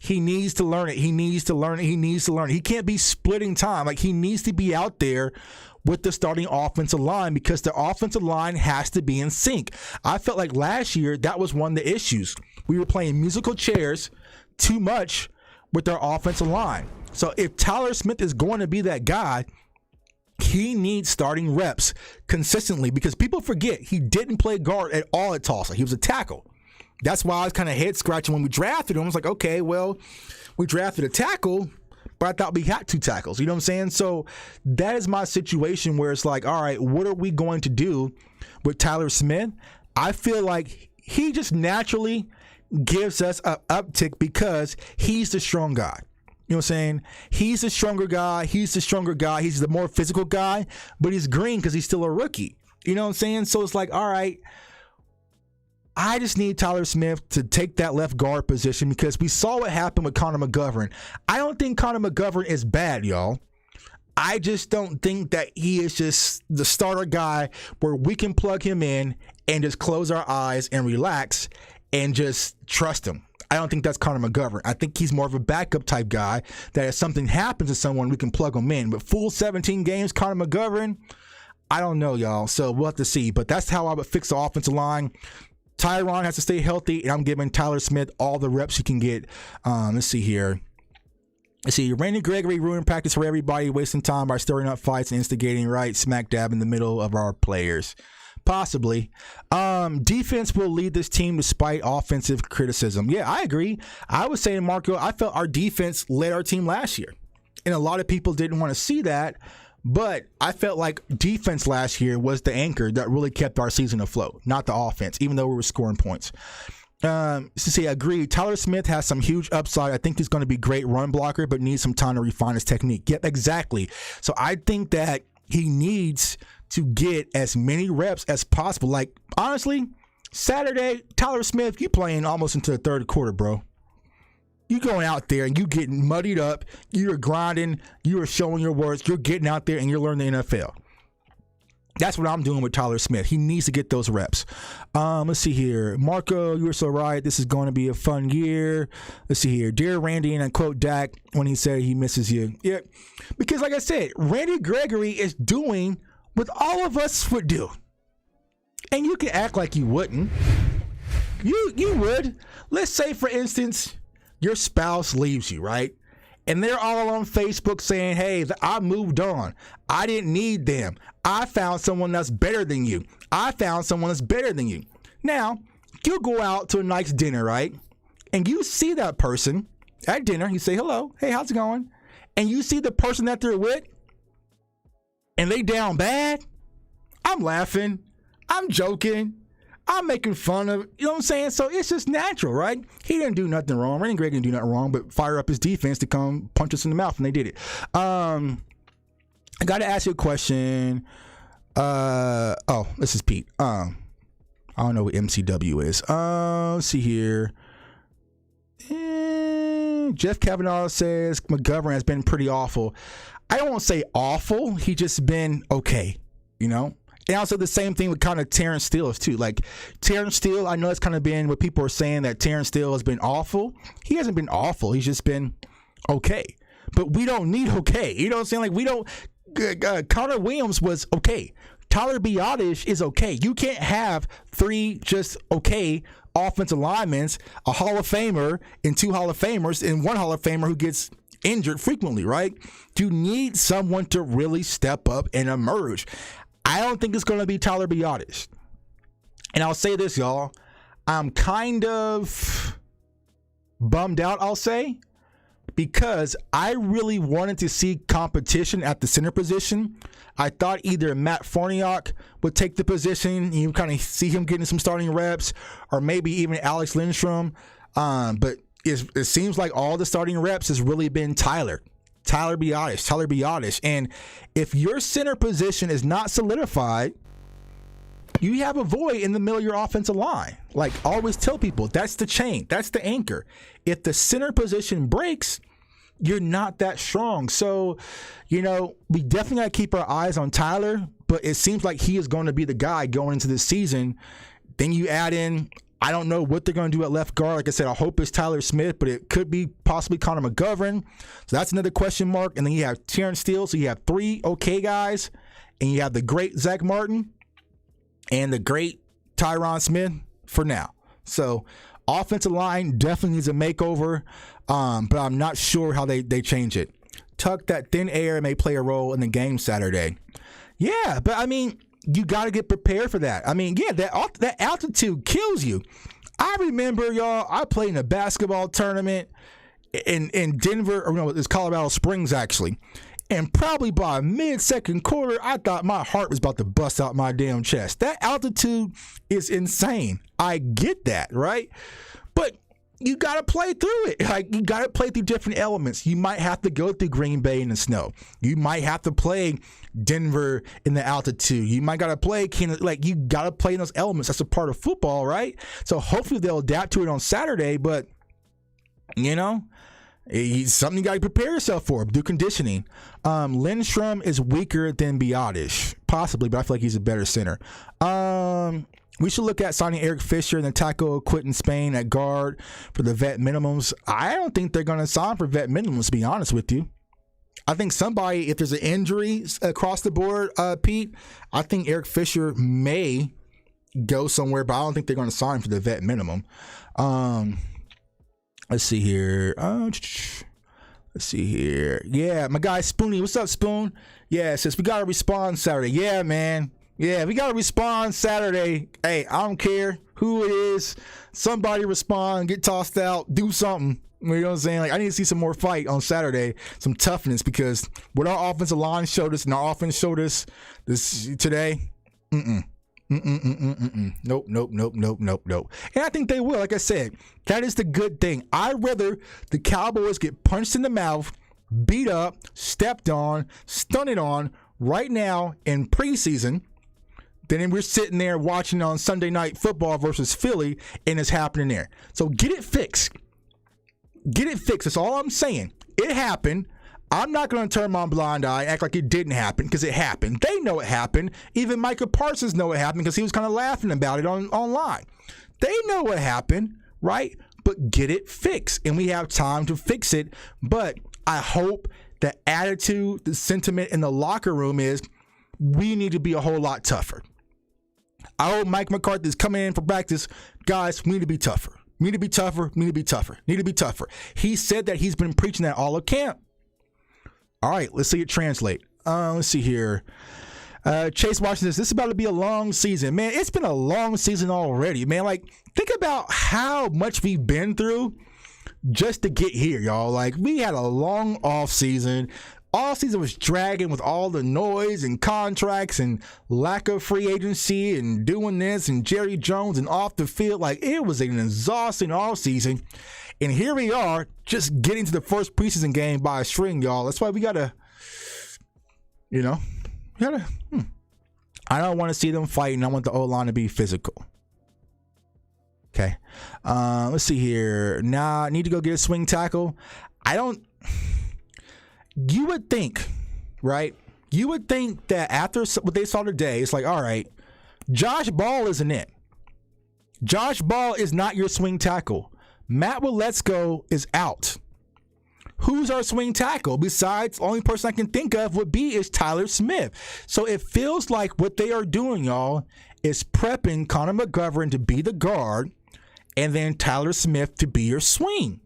He needs to learn it. He can't be splitting time. Like, he needs to be out there with the starting offensive line because the offensive line has to be in sync. I felt like last year that was one of the issues. We were playing musical chairs too much with our offensive line. So if Tyler Smith is going to be that guy, he needs starting reps consistently because people forget he didn't play guard at all at Tulsa. He was a tackle. That's why I was kind of head scratching when we drafted him. I was like, okay, well, we drafted a tackle, but I thought we had 2 tackles. You know what I'm saying? So that is my situation where it's like, all right, what are we going to do with Tyler Smith? I feel like he just naturally gives us an uptick because he's the strong guy. You know what I'm saying? He's the stronger guy. He's the more physical guy, but he's green because he's still a rookie. You know what I'm saying? So it's like, all right, I just need Tyler Smith to take that left guard position because we saw what happened with Connor McGovern. I don't think Connor McGovern is bad, y'all. I just don't think that he is just the starter guy where we can plug him in and just close our eyes and relax and just trust him. I don't think that's Connor McGovern. I think he's more of a backup type guy that if something happens to someone, we can plug him in. But full 17 games, Connor McGovern, I don't know, y'all. So we'll have to see. But that's how I would fix the offensive line. Tyron has to stay healthy, and I'm giving Tyler Smith all the reps he can get. Let's see here. Let's see, Randy Gregory ruined practice for everybody, wasting time by stirring up fights and instigating right smack dab in the middle of our players. Possibly. Defense will lead this team despite offensive criticism. Yeah, I agree. I was saying, Marco, I felt our defense led our team last year. And a lot of people didn't want to see that, but I felt like defense last year was the anchor that really kept our season afloat, not the offense, even though we were scoring points. I agree. Tyler Smith has some huge upside. I think he's going to be a great run blocker, but needs some time to refine his technique. Yep, exactly. So I think that he needs to get as many reps as possible. Like, honestly, Saturday, Tyler Smith, you playing almost into the third quarter, bro. You going out there and you getting muddied up. You're grinding. You are showing your words. You're getting out there and you're learning the NFL. That's what I'm doing with Tyler Smith. He needs to get those reps. Let's see here. Marco, you were so right. This is going to be a fun year. Let's see here. Dear Randy, and I quote Dak when he said he misses you. Yeah, because like I said, Randy Gregory is doing what all of us would do. And you can act like you wouldn't. You would. Let's say, for instance, your spouse leaves you, right? And they're all on Facebook saying, hey, I moved on. I didn't need them. I found someone that's better than you. I found someone that's better than you. Now, you go out to a nice dinner, right? And you see that person at dinner. You say, hello. Hey, how's it going? And you see the person that they're with, and they down bad. I'm laughing. I'm joking. I'm making fun of, you know what I'm saying? So it's just natural, right? He didn't do nothing wrong. Randy Gregory didn't do nothing wrong, but fire up his defense to come punch us in the mouth, and they did it. I got to ask you a question. This is Pete. I don't know what MCW is. Let's see here. Jeff Kavanaugh says McGovern has been pretty awful. I won't say awful. He just been okay, you know? And also the same thing with kind of Terrence Steele too. Like Terrence Steele, I know it's kind of been what people are saying that Terrence Steele has been awful. He hasn't been awful. He's just been okay. But we don't need okay. You know what I'm saying? Like we don't. Connor Williams was okay. Tyler Biadasz is okay. You can't have three just okay offensive linemen, a Hall of Famer, and two Hall of Famers, and one Hall of Famer who gets injured frequently, right? You need someone to really step up and emerge. I don't think it's going to be Tyler Biadasz. And I'll say this, y'all. I'm kind of bummed out, I'll say, because I really wanted to see competition at the center position. I thought either Matt Farniok would take the position, you kind of see him getting some starting reps, or maybe even Alex Lindstrom. But it seems like all the starting reps has really been Tyler Biadasz. And if your center position is not solidified, you have a void in the middle of your offensive line. Like, always tell people, that's the chain. That's the anchor. If the center position breaks, you're not that strong. So, you know, we definitely got to keep our eyes on Tyler, but it seems like he is going to be the guy going into this season. Then you add in, I don't know what they're going to do at left guard. Like I said, I hope it's Tyler Smith, but it could be possibly Connor McGovern. So that's another question mark. And then you have Terrence Steele. So you have three okay guys, and you have the great Zach Martin and the great Tyron Smith for now. So offensive line definitely needs a makeover, but I'm not sure how they change it. Tuck, that thin air may play a role in the game Saturday. Yeah, but I mean, you got to get prepared for that. I mean, yeah, that altitude kills you. I remember, y'all, I played in a basketball tournament in Denver, or no, it's Colorado Springs, actually. And probably by mid-second quarter, I thought my heart was about to bust out my damn chest. That altitude is insane. I get that, right? But you got to play through it. Like, you got to play through different elements. You might have to go through Green Bay in the snow. You might have to play Denver in the altitude. You might got to play like, you got to play in those elements. That's a part of football, right? So hopefully they'll adapt to it on Saturday, but you know, it's something you got to prepare yourself for. Do conditioning. Lindstrom is weaker than Biadasz, possibly, but I feel like he's a better center. We should look at signing Eric Fisher and then tackle Quentin Spain at guard for the vet minimums. I don't think they're going to sign for vet minimums, to be honest with you. I think somebody, if there's an injury across the board, Pete, I think Eric Fisher may go somewhere, but I don't think they're going to sign for the vet minimum. Let's see here. Let's Let's see here. Yeah, my guy Spoonie. What's up, Spoon? Yeah, it says we got to respond Saturday. Yeah, man. Yeah, we got to respond Saturday. Hey, I don't care who it is. Somebody respond, get tossed out, do something. You know what I'm saying? Like, I need to see some more fight on Saturday, some toughness, because what our offensive line showed us and our offense showed us this today, nope. And I think they will. Like I said, that is the good thing. I'd rather the Cowboys get punched in the mouth, beat up, stepped on, stunted on right now in preseason than we're sitting there watching on Sunday Night Football versus Philly and it's happening there. So get it fixed. Get it fixed. That's all I'm saying. It happened. I'm not going to turn my blind eye and act like it didn't happen, because it happened. They know it happened. Even Micah Parsons know it happened because he was kind of laughing about it online. They know what happened, right? But get it fixed. And we have time to fix it. But I hope the attitude, the sentiment in the locker room is we need to be a whole lot tougher. I hope Mike McCarthy is coming in for practice. Guys, we need to be tougher. We need to be tougher. We need to be tougher. Need to be tougher. He said that he's been preaching that all of camp. All right, let's see it translate. Let's see here. Chase Washington says, this is about to be a long season. Man, it's been a long season already, man. Like, think about how much we've been through just to get here, y'all. Like, we had a long off season. All season was dragging with all the noise and contracts and lack of free agency and doing this and Jerry Jones and off the field. Like, it was an exhausting off season. And here we are just getting to the first preseason game by a string, y'all. That's why we got to, I don't want to see them fighting. I want the O-line to be physical. Okay. Let's see here. Nah, I need to go get a swing tackle. You would think, right? You would think that after what they saw today, it's like, all right, Josh Ball isn't it. Josh Ball is not your swing tackle. Matt Waletzko is out. Who's our swing tackle? Besides, the only person I can think of would be is Tyler Smith. So it feels like what they are doing, y'all, is prepping Connor McGovern to be the guard and then Tyler Smith to be your swing.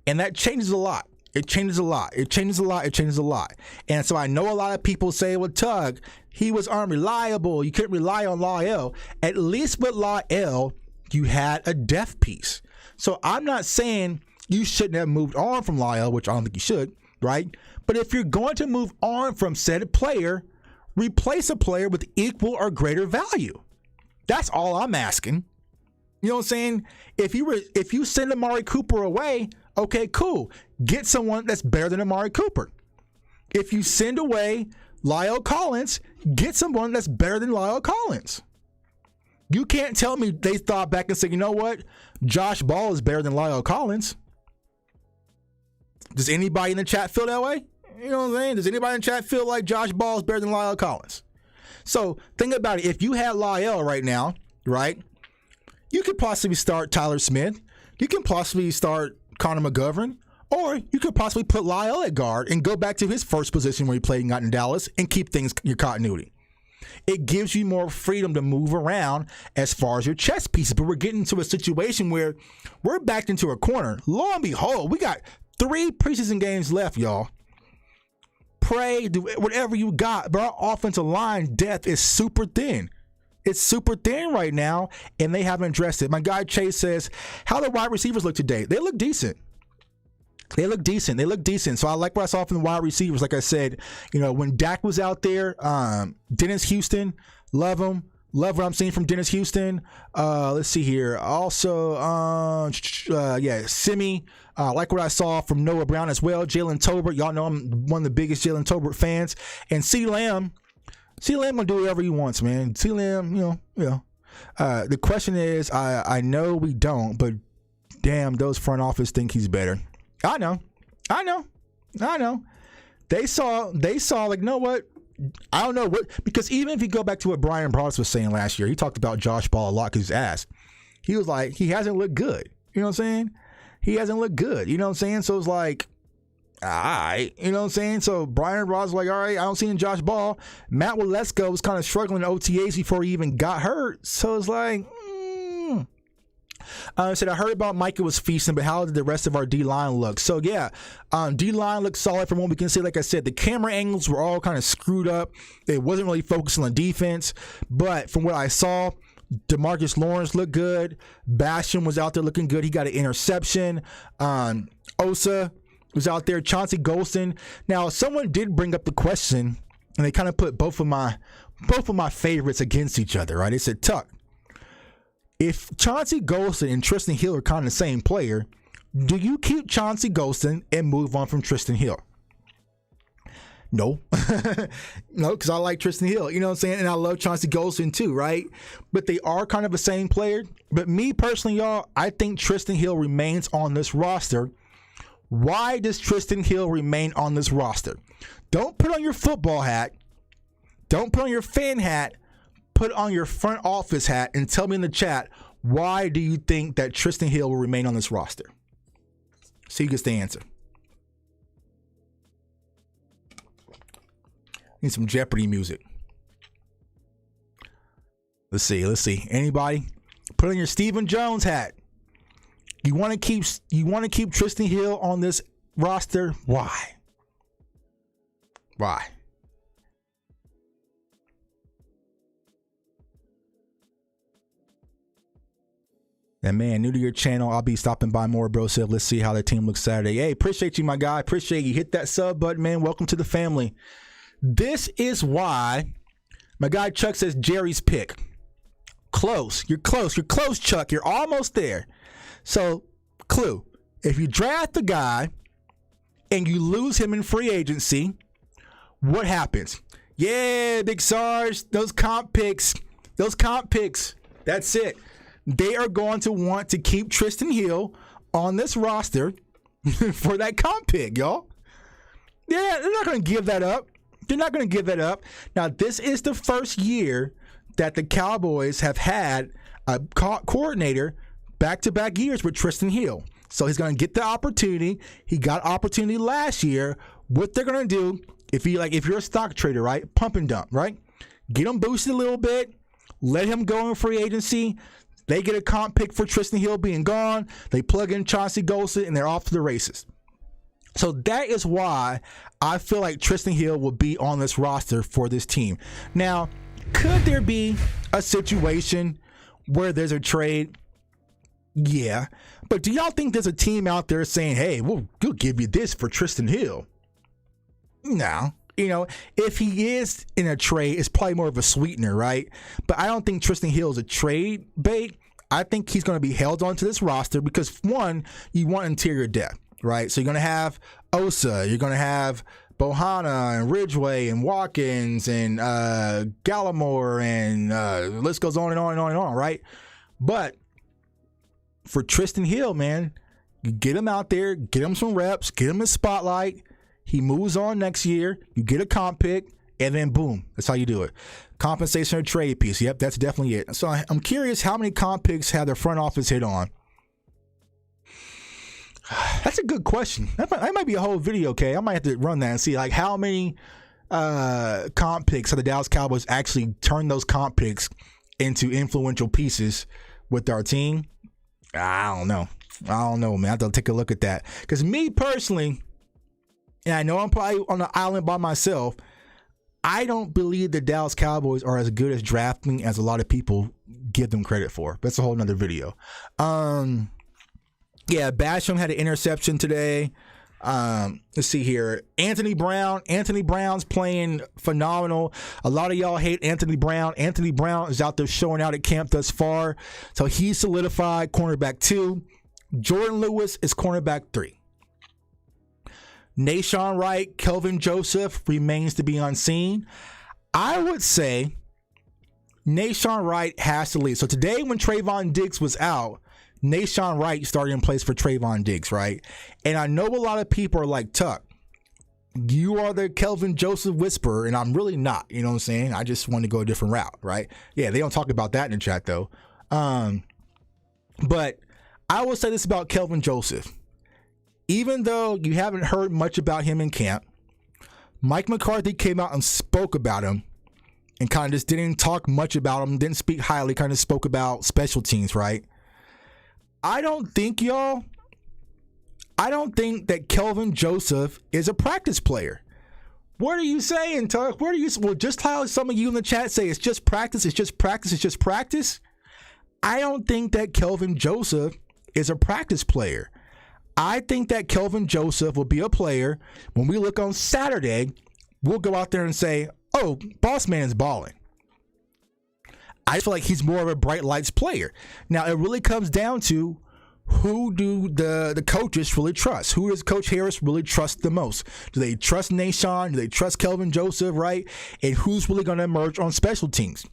And that changes a lot. It changes a lot. It changes a lot. It changes a lot. And so I know a lot of people say, well, Tug, he was unreliable. You couldn't rely on La'el. At least with La'el, you had a depth piece. So I'm not saying you shouldn't have moved on from La'el, which I don't think you should, right? But if you're going to move on from said player, replace a player with equal or greater value. That's all I'm asking. You know what I'm saying? If you send Amari Cooper away, okay, cool. Get someone that's better than Amari Cooper. If you send away La'el Collins, get someone that's better than La'el Collins. You can't tell me they thought back and said, you know what? Josh Ball is better than La'el Collins. Does anybody in the chat feel that way? You know what I'm saying? Does anybody in the chat feel like Josh Ball is better than La'el Collins? So think about it. If you had La'el right now, right, you could possibly start Tyler Smith. You can possibly start Connor McGovern. Or you could possibly put La'el at guard and go back to his first position where he played and got in Dallas and keep things your continuity. It gives you more freedom to move around as far as your chess pieces. But we're getting to a situation where we're backed into a corner. Lo and behold, we got 3 preseason games left, y'all. Pray, do whatever you got. But our offensive line depth is super thin. It's super thin right now, and they haven't addressed it. My guy Chase says, how the wide receivers look today? They look decent. They look decent. So I like what I saw from the wide receivers. Like I said, when Dak was out there, Dennis Houston, love him. Love what I'm seeing from Dennis Houston. Let's see here. Also, Simi. Like what I saw from Noah Brown as well. Jalen Tolbert. Y'all know I'm one of the biggest Jalen Tolbert fans. And CeeDee Lamb gonna do whatever he wants, man. CeeDee Lamb, the question is, I know we don't, but damn, those front office think he's better. I know. They saw like, you know what? I don't know what, because even if you go back to what Brian Broaddus was saying last year, he talked about Josh Ball a lot because he's ass. He was like, he hasn't looked good. You know what I'm saying? He hasn't looked good. You know what I'm saying? So it's like, all right. You know what I'm saying? So Brian Broaddus was like, all right, I don't see in Josh Ball. Matt Waletzko was kind of struggling in OTAs before he even got hurt. So it's like, Said, I heard about Micah was feasting, but how did the rest of our D-line look? So, yeah, D-line looked solid from what we can see. Like I said, the camera angles were all kind of screwed up. It wasn't really focusing on defense. But from what I saw, DeMarcus Lawrence looked good. Bastion was out there looking good. He got an interception. Osa was out there. Chauncey Golston. Now, someone did bring up the question, and they kind of put both of my favorites against each other, right? They said, Tuck, if Chauncey Golston and Tristan Hill are kind of the same player, do you keep Chauncey Golston and move on from Tristan Hill? No. No, because I like Tristan Hill, you know what I'm saying? And I love Chauncey Golston too, right? But they are kind of the same player. But me personally, y'all, I think Tristan Hill remains on this roster. Why does Tristan Hill remain on this roster? Don't put on your football hat. Don't put on your fan hat. Put on your front office hat and tell me in the chat, why do you think that Tristan Hill will remain on this roster? So you get the answer. Need some Jeopardy music. Let's see. Anybody? Put on your Stephen Jones hat. You want to keep Tristan Hill on this roster? Why? Why? And man, new to your channel, I'll be stopping by more, bro. So let's see how the team looks Saturday. Hey, appreciate you, my guy. Appreciate you. Hit that sub button, man. Welcome to the family. This is why my guy Chuck says Jerry's pick. Close. You're close. You're close, Chuck. You're almost there. So, clue. If you draft the guy and you lose him in free agency, what happens? Yeah, Big Sarge, those comp picks. That's it. They are going to want to keep Tristan Hill on this roster for that comp pick, y'all. Yeah, they're not going to give that up. Now, this is the first year that the Cowboys have had a coordinator back-to-back years with Tristan Hill. So he's going to get the opportunity. He got opportunity last year. What they're going to do, if you're a stock trader, right, pump and dump, right? Get him boosted a little bit. Let him go in free agency. They get a comp pick for Tristan Hill being gone. They plug in Chauncey Golston, and they're off to the races. So that is why I feel like Tristan Hill will be on this roster for this team. Now, could there be a situation where there's a trade? Yeah. But do y'all think there's a team out there saying, hey, we'll give you this for Tristan Hill? No. You know, if he is in a trade, it's probably more of a sweetener, right? But I don't think Tristan Hill is a trade bait. I think he's going to be held onto this roster because, one, you want interior depth, right? So you're going to have Osa, you're going to have Bohanna and Ridgeway and Watkins and Gallimore and the list goes on and on and on and on, right? But for Tristan Hill, man, you get him out there, get him some reps, get him a spotlight. He moves on next year. You get a comp pick, and then boom. That's how you do it. Compensation or trade piece. Yep, that's definitely it. So I'm curious how many comp picks have their front office hit on. That's a good question. That might be a whole video, okay? I might have to run that and see like how many comp picks have the Dallas Cowboys actually turned those comp picks into influential pieces with our team. I don't know, man. I have to take a look at that. Because me personally, and I know I'm probably on the island by myself, I don't believe the Dallas Cowboys are as good as drafting as a lot of people give them credit for. That's a whole nother video. Yeah, Basham had an interception today. Let's see here. Anthony Brown. Anthony Brown's playing phenomenal. A lot of y'all hate Anthony Brown. Anthony Brown is out there showing out at camp thus far. So he's solidified cornerback 2. Jordan Lewis is cornerback 3. Nashawn Wright, Kelvin Joseph remains to be unseen. I would say Nashawn Wright has to leave. So today when Trayvon Diggs was out, Nashawn Wright started in place for Trayvon Diggs, right? And I know a lot of people are like, Tuck, you are the Kelvin Joseph whisperer, and I'm really not. You know what I'm saying? I just want to go a different route, right? Yeah, they don't talk about that in the chat, though. But I will say this about Kelvin Joseph. Even though you haven't heard much about him in camp, Mike McCarthy came out and spoke about him and kind of just didn't talk much about him, didn't speak highly, kind of spoke about special teams, right? I don't think that Kelvin Joseph is a practice player. What are you saying, Tuck? Well, just how some of you in the chat say it's just practice, it's just practice, it's just practice. I don't think that Kelvin Joseph is a practice player. I think that Kelvin Joseph will be a player when we look on Saturday. We'll go out there and say, oh, boss man's balling. I feel like he's more of a bright lights player. Now, it really comes down to who do the coaches really trust? Who does Coach Harris really trust the most? Do they trust Nahshon? Do they trust Kelvin Joseph, right? And who's really going to emerge on special teams?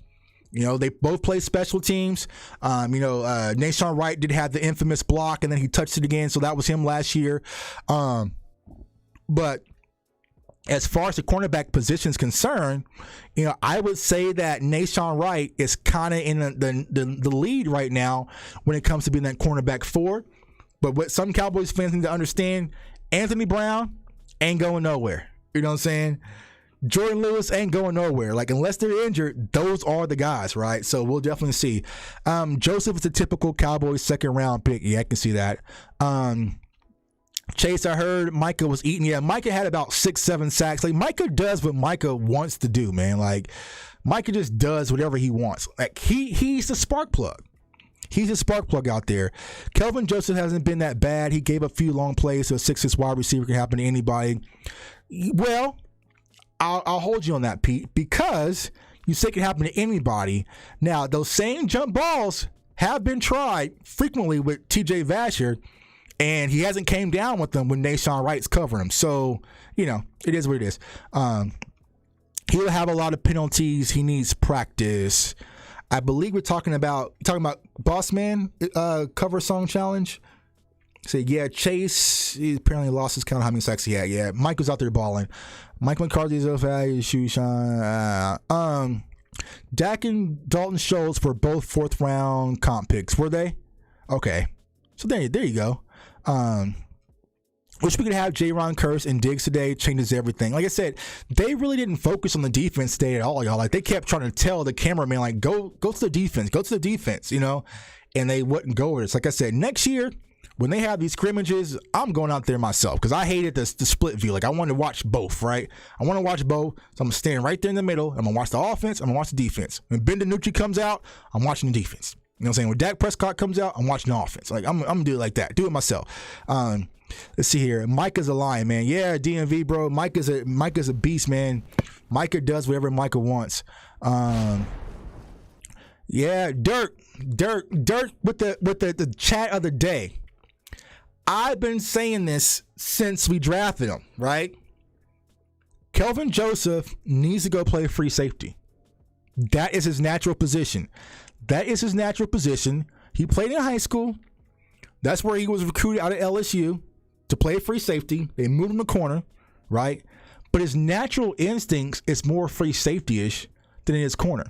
You know, they both play special teams. Nahshon Wright did have the infamous block, and then he touched it again, so that was him last year. But as far as the cornerback position is concerned, you know, I would say that Nahshon Wright is kind of in the lead right now when it comes to being that cornerback 4. But what some Cowboys fans need to understand, Anthony Brown ain't going nowhere. You know what I'm saying? Jordan Lewis ain't going nowhere. Like, unless they're injured, those are the guys, right? So we'll definitely see. Joseph is a typical Cowboys second-round pick. Yeah, I can see that. Chase, I heard Micah was eating. Yeah, Micah had about 6-7 sacks. Like, Micah does what Micah wants to do, man. Like, Micah just does whatever he wants. Like, he's the spark plug. He's a spark plug out there. Kelvin Joseph hasn't been that bad. He gave a few long plays, so a 6'6" wide receiver can happen to anybody. Well, I'll hold you on that, Pete, because you say it can happen to anybody. Now, those same jump balls have been tried frequently with TJ Vasher, and he hasn't came down with them when Nahshon Wright's covering him. So, you know, it is what it is. He'll have a lot of penalties. He needs practice. I believe we're talking about Boss Man cover song challenge. So, yeah, Chase, he apparently lost his count of how many sacks he had. Yeah, Mike was out there balling. Mike McCarthy's a value shoe shine. Dak and Dalton Schultz were both 4th round comp picks, were they? Okay. So there you go. Wish we could have J-Ron Curse and Diggs today. Changes everything. Like I said, they really didn't focus on the defense today at all, y'all. Like, they kept trying to tell the cameraman, like, go to the defense, you know, and they wouldn't go with it. Like I said, next year, when they have these scrimmages, I'm going out there myself because I hated the split view. Like, I wanted to watch both, right? I want to watch both, so I'm going to stand right there in the middle. I'm going to watch the offense. I'm going to watch the defense. When Ben DiNucci comes out, I'm watching the defense. You know what I'm saying? When Dak Prescott comes out, I'm watching the offense. Like, I'm going to do it like that. Do it myself. Let's see here. Micah's a lion, man. Yeah, DMV, bro. Micah's a beast, man. Micah does whatever Micah wants. Yeah, Dirk with the chat of the day. I've been saying this since we drafted him, right? Kelvin Joseph needs to go play free safety. That is his natural position. He played in high school. That's where he was recruited out of LSU to play free safety. They moved him to corner, right? But his natural instincts is more free safety-ish than it is corner.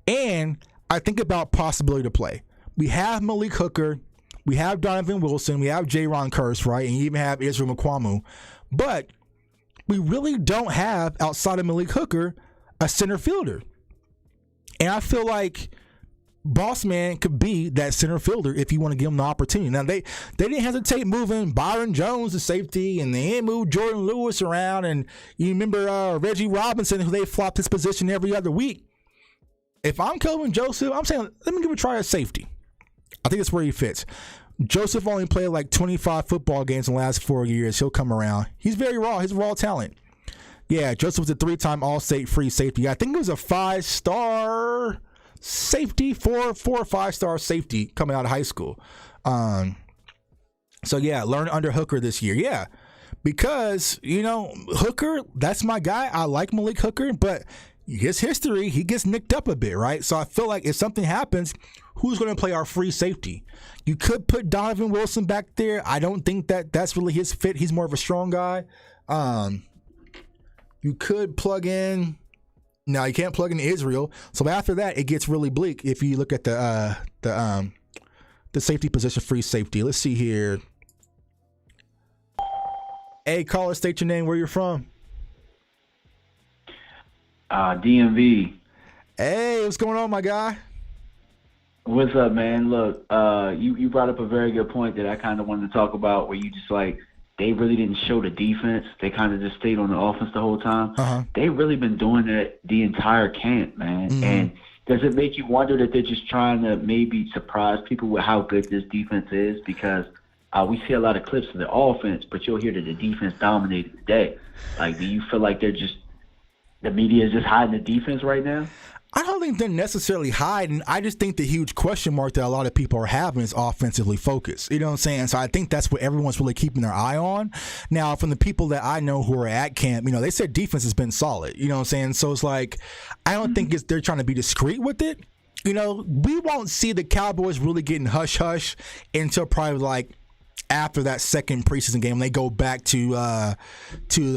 And I think about possibility to play. We have Malik Hooker. We have Donovan Wilson. We have J-Ron Curse, right? And you even have Israel Mukuamu. But we really don't have, outside of Malik Hooker, a center fielder. And I feel like Boss Man could be that center fielder if you want to give him the opportunity. Now, they didn't hesitate moving Byron Jones to safety, and they didn't move Jordan Lewis around. And you remember Reggie Robinson, who they flopped his position every other week. If I'm Kelvin Joseph, I'm saying, let me give it a try at safety. I think that's where he fits. Joseph only played like 25 football games in the last 4 years. He'll come around. He's very raw. He's raw talent. Yeah, Joseph was a 3-time All-State free safety. I think it was a 5-star safety, 4 or 5-star safety coming out of high school. So, yeah, learn under Hooker this year. Yeah, because, you know, Hooker, that's my guy. I like Malik Hooker, but his history, he gets nicked up a bit, right? So I feel like if something happens, who's going to play our free safety? You could put Donovan Wilson back there. I don't think that's really his fit. He's more of a strong guy. You could plug in. No, you can't plug in Israel. So after that, it gets really bleak if you look at the safety position, free safety. Let's see here. Hey, caller, state your name, where you're from. DMV. Hey, what's going on, my guy? What's up, man? Look, you brought up a very good point that I kind of wanted to talk about, where you just like, they really didn't show the defense. They kind of just stayed on the offense the whole time. They've really been doing that the entire camp, man. And does it make you wonder that they're just trying to maybe surprise people with how good this defense is? Because we see a lot of clips of the offense, but you'll hear that the defense dominated the day. Like, do you feel like the media is just hiding the defense right now? I don't think they're necessarily hiding. I just think the huge question mark that a lot of people are having is offensively focused. You know what I'm saying? So I think that's what everyone's really keeping their eye on. Now, from the people that I know who are at camp, they said defense has been solid. You know what I'm saying? So it's like, I don't think they're trying to be discreet with it. We won't see the Cowboys really getting hush-hush until probably like after that second preseason game. They go back to the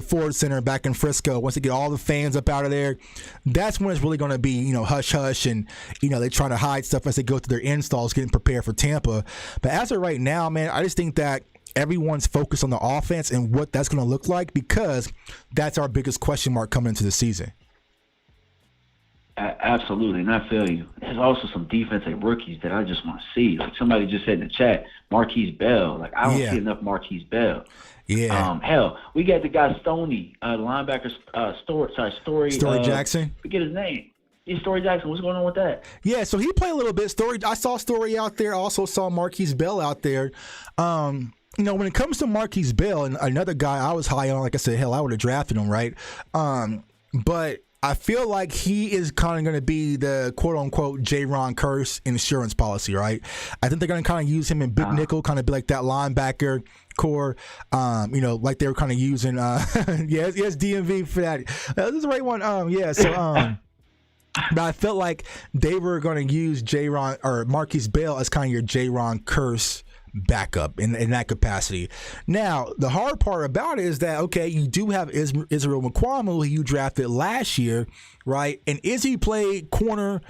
Ford Center back in Frisco. Once they get all the fans up out of there, that's when it's really going to be, hush hush, and they're trying to hide stuff as they go through their installs, getting prepared for Tampa. But as of right now, man, I just think that everyone's focused on the offense and what that's going to look like, because that's our biggest question mark coming into the season. Absolutely, and I feel you. There's also some defensive rookies that I just want to see. Like somebody just said in the chat, Marquise Bell. Like, I don't see enough Marquise Bell. Yeah. Hell, we got the guy Stoney, linebacker, Story Jackson. Forget his name. Yeah, Story Jackson. What's going on with that? Yeah, so he played a little bit. I saw Story out there. I also saw Marquise Bell out there. When it comes to Marquise Bell, and another guy I was high on, like I said, hell, I would have drafted him, right? But I feel like he is kind of going to be the quote-unquote J-Ron Curse insurance policy, right? I think they're going to kind of use him in big nickel, kind of be like that linebacker core, like they were kind of using, yes, DMV for that. This is the right one. But I felt like they were going to use J-Ron or Marquise Bell as kind of your J-Ron Curse backup in that capacity. Now, the hard part about it is that, okay, you do have Israel McQuamu, who you drafted last year, right? And Izzy played corner,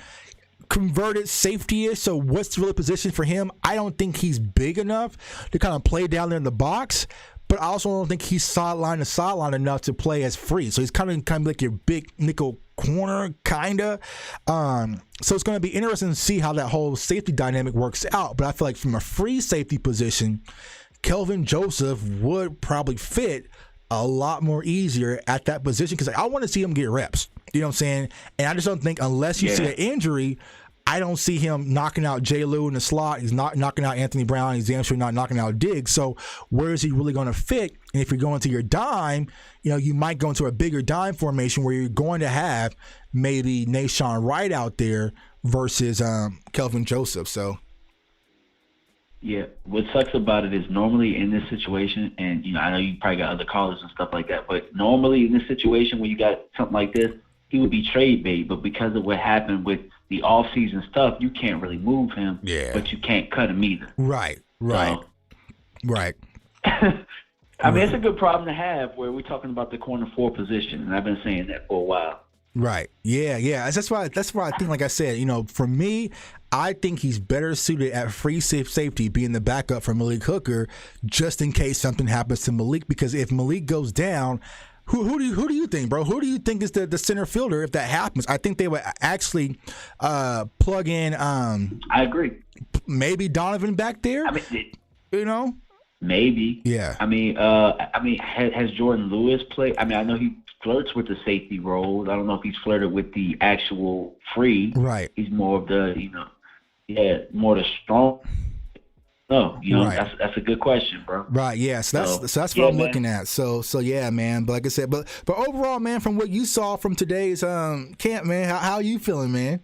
converted safety-ish, so what's the real position for him? I don't think he's big enough to kind of play down there in the box, but I also don't think he's sideline to sideline enough to play as free. So he's kind of like your big nickel corner, kinda. So it's going to be interesting to see how that whole safety dynamic works out. But I feel like from a free safety position, Kelvin Joseph would probably fit a lot more easier at that position, because I want to see him get reps. You know what I'm saying? And I just don't think, unless you see an injury, I don't see him knocking out J. Lou in the slot. He's not knocking out Anthony Brown. He's damn sure not knocking out Diggs. So where is he really going to fit? And if you're going to your dime, you might go into a bigger dime formation where you're going to have maybe Nashawn Wright out there versus Kelvin Joseph. So, yeah, what sucks about it is normally in this situation, and I know you probably got other callers and stuff like that, but normally in this situation when you got something like this, he would be trade bait. But because of what happened with the off-season stuff, you can't really move him, but you can't cut him either. Right. I mean, it's a good problem to have where we're talking about the corner 4 position, and I've been saying that for a while. Right. Yeah. That's why I think, like I said, for me, I think he's better suited at free safety, being the backup for Malik Hooker, just in case something happens to Malik. Because if Malik goes down, who do you think, bro? Who do you think is the center fielder if that happens? I think they would actually plug in. I agree. Maybe Donovan back there. I mean, maybe. Yeah. I mean, has Jordan Lewis played? I mean, I know he flirts with the safety roles. I don't know if he's flirted with the actual free. Right. He's more of the, more the strong. No, right. That's a good question, bro. Right, yeah. So that's what I'm looking at. So yeah, man. But like I said, but overall, man, from what you saw from today's camp, man, how are you feeling, man?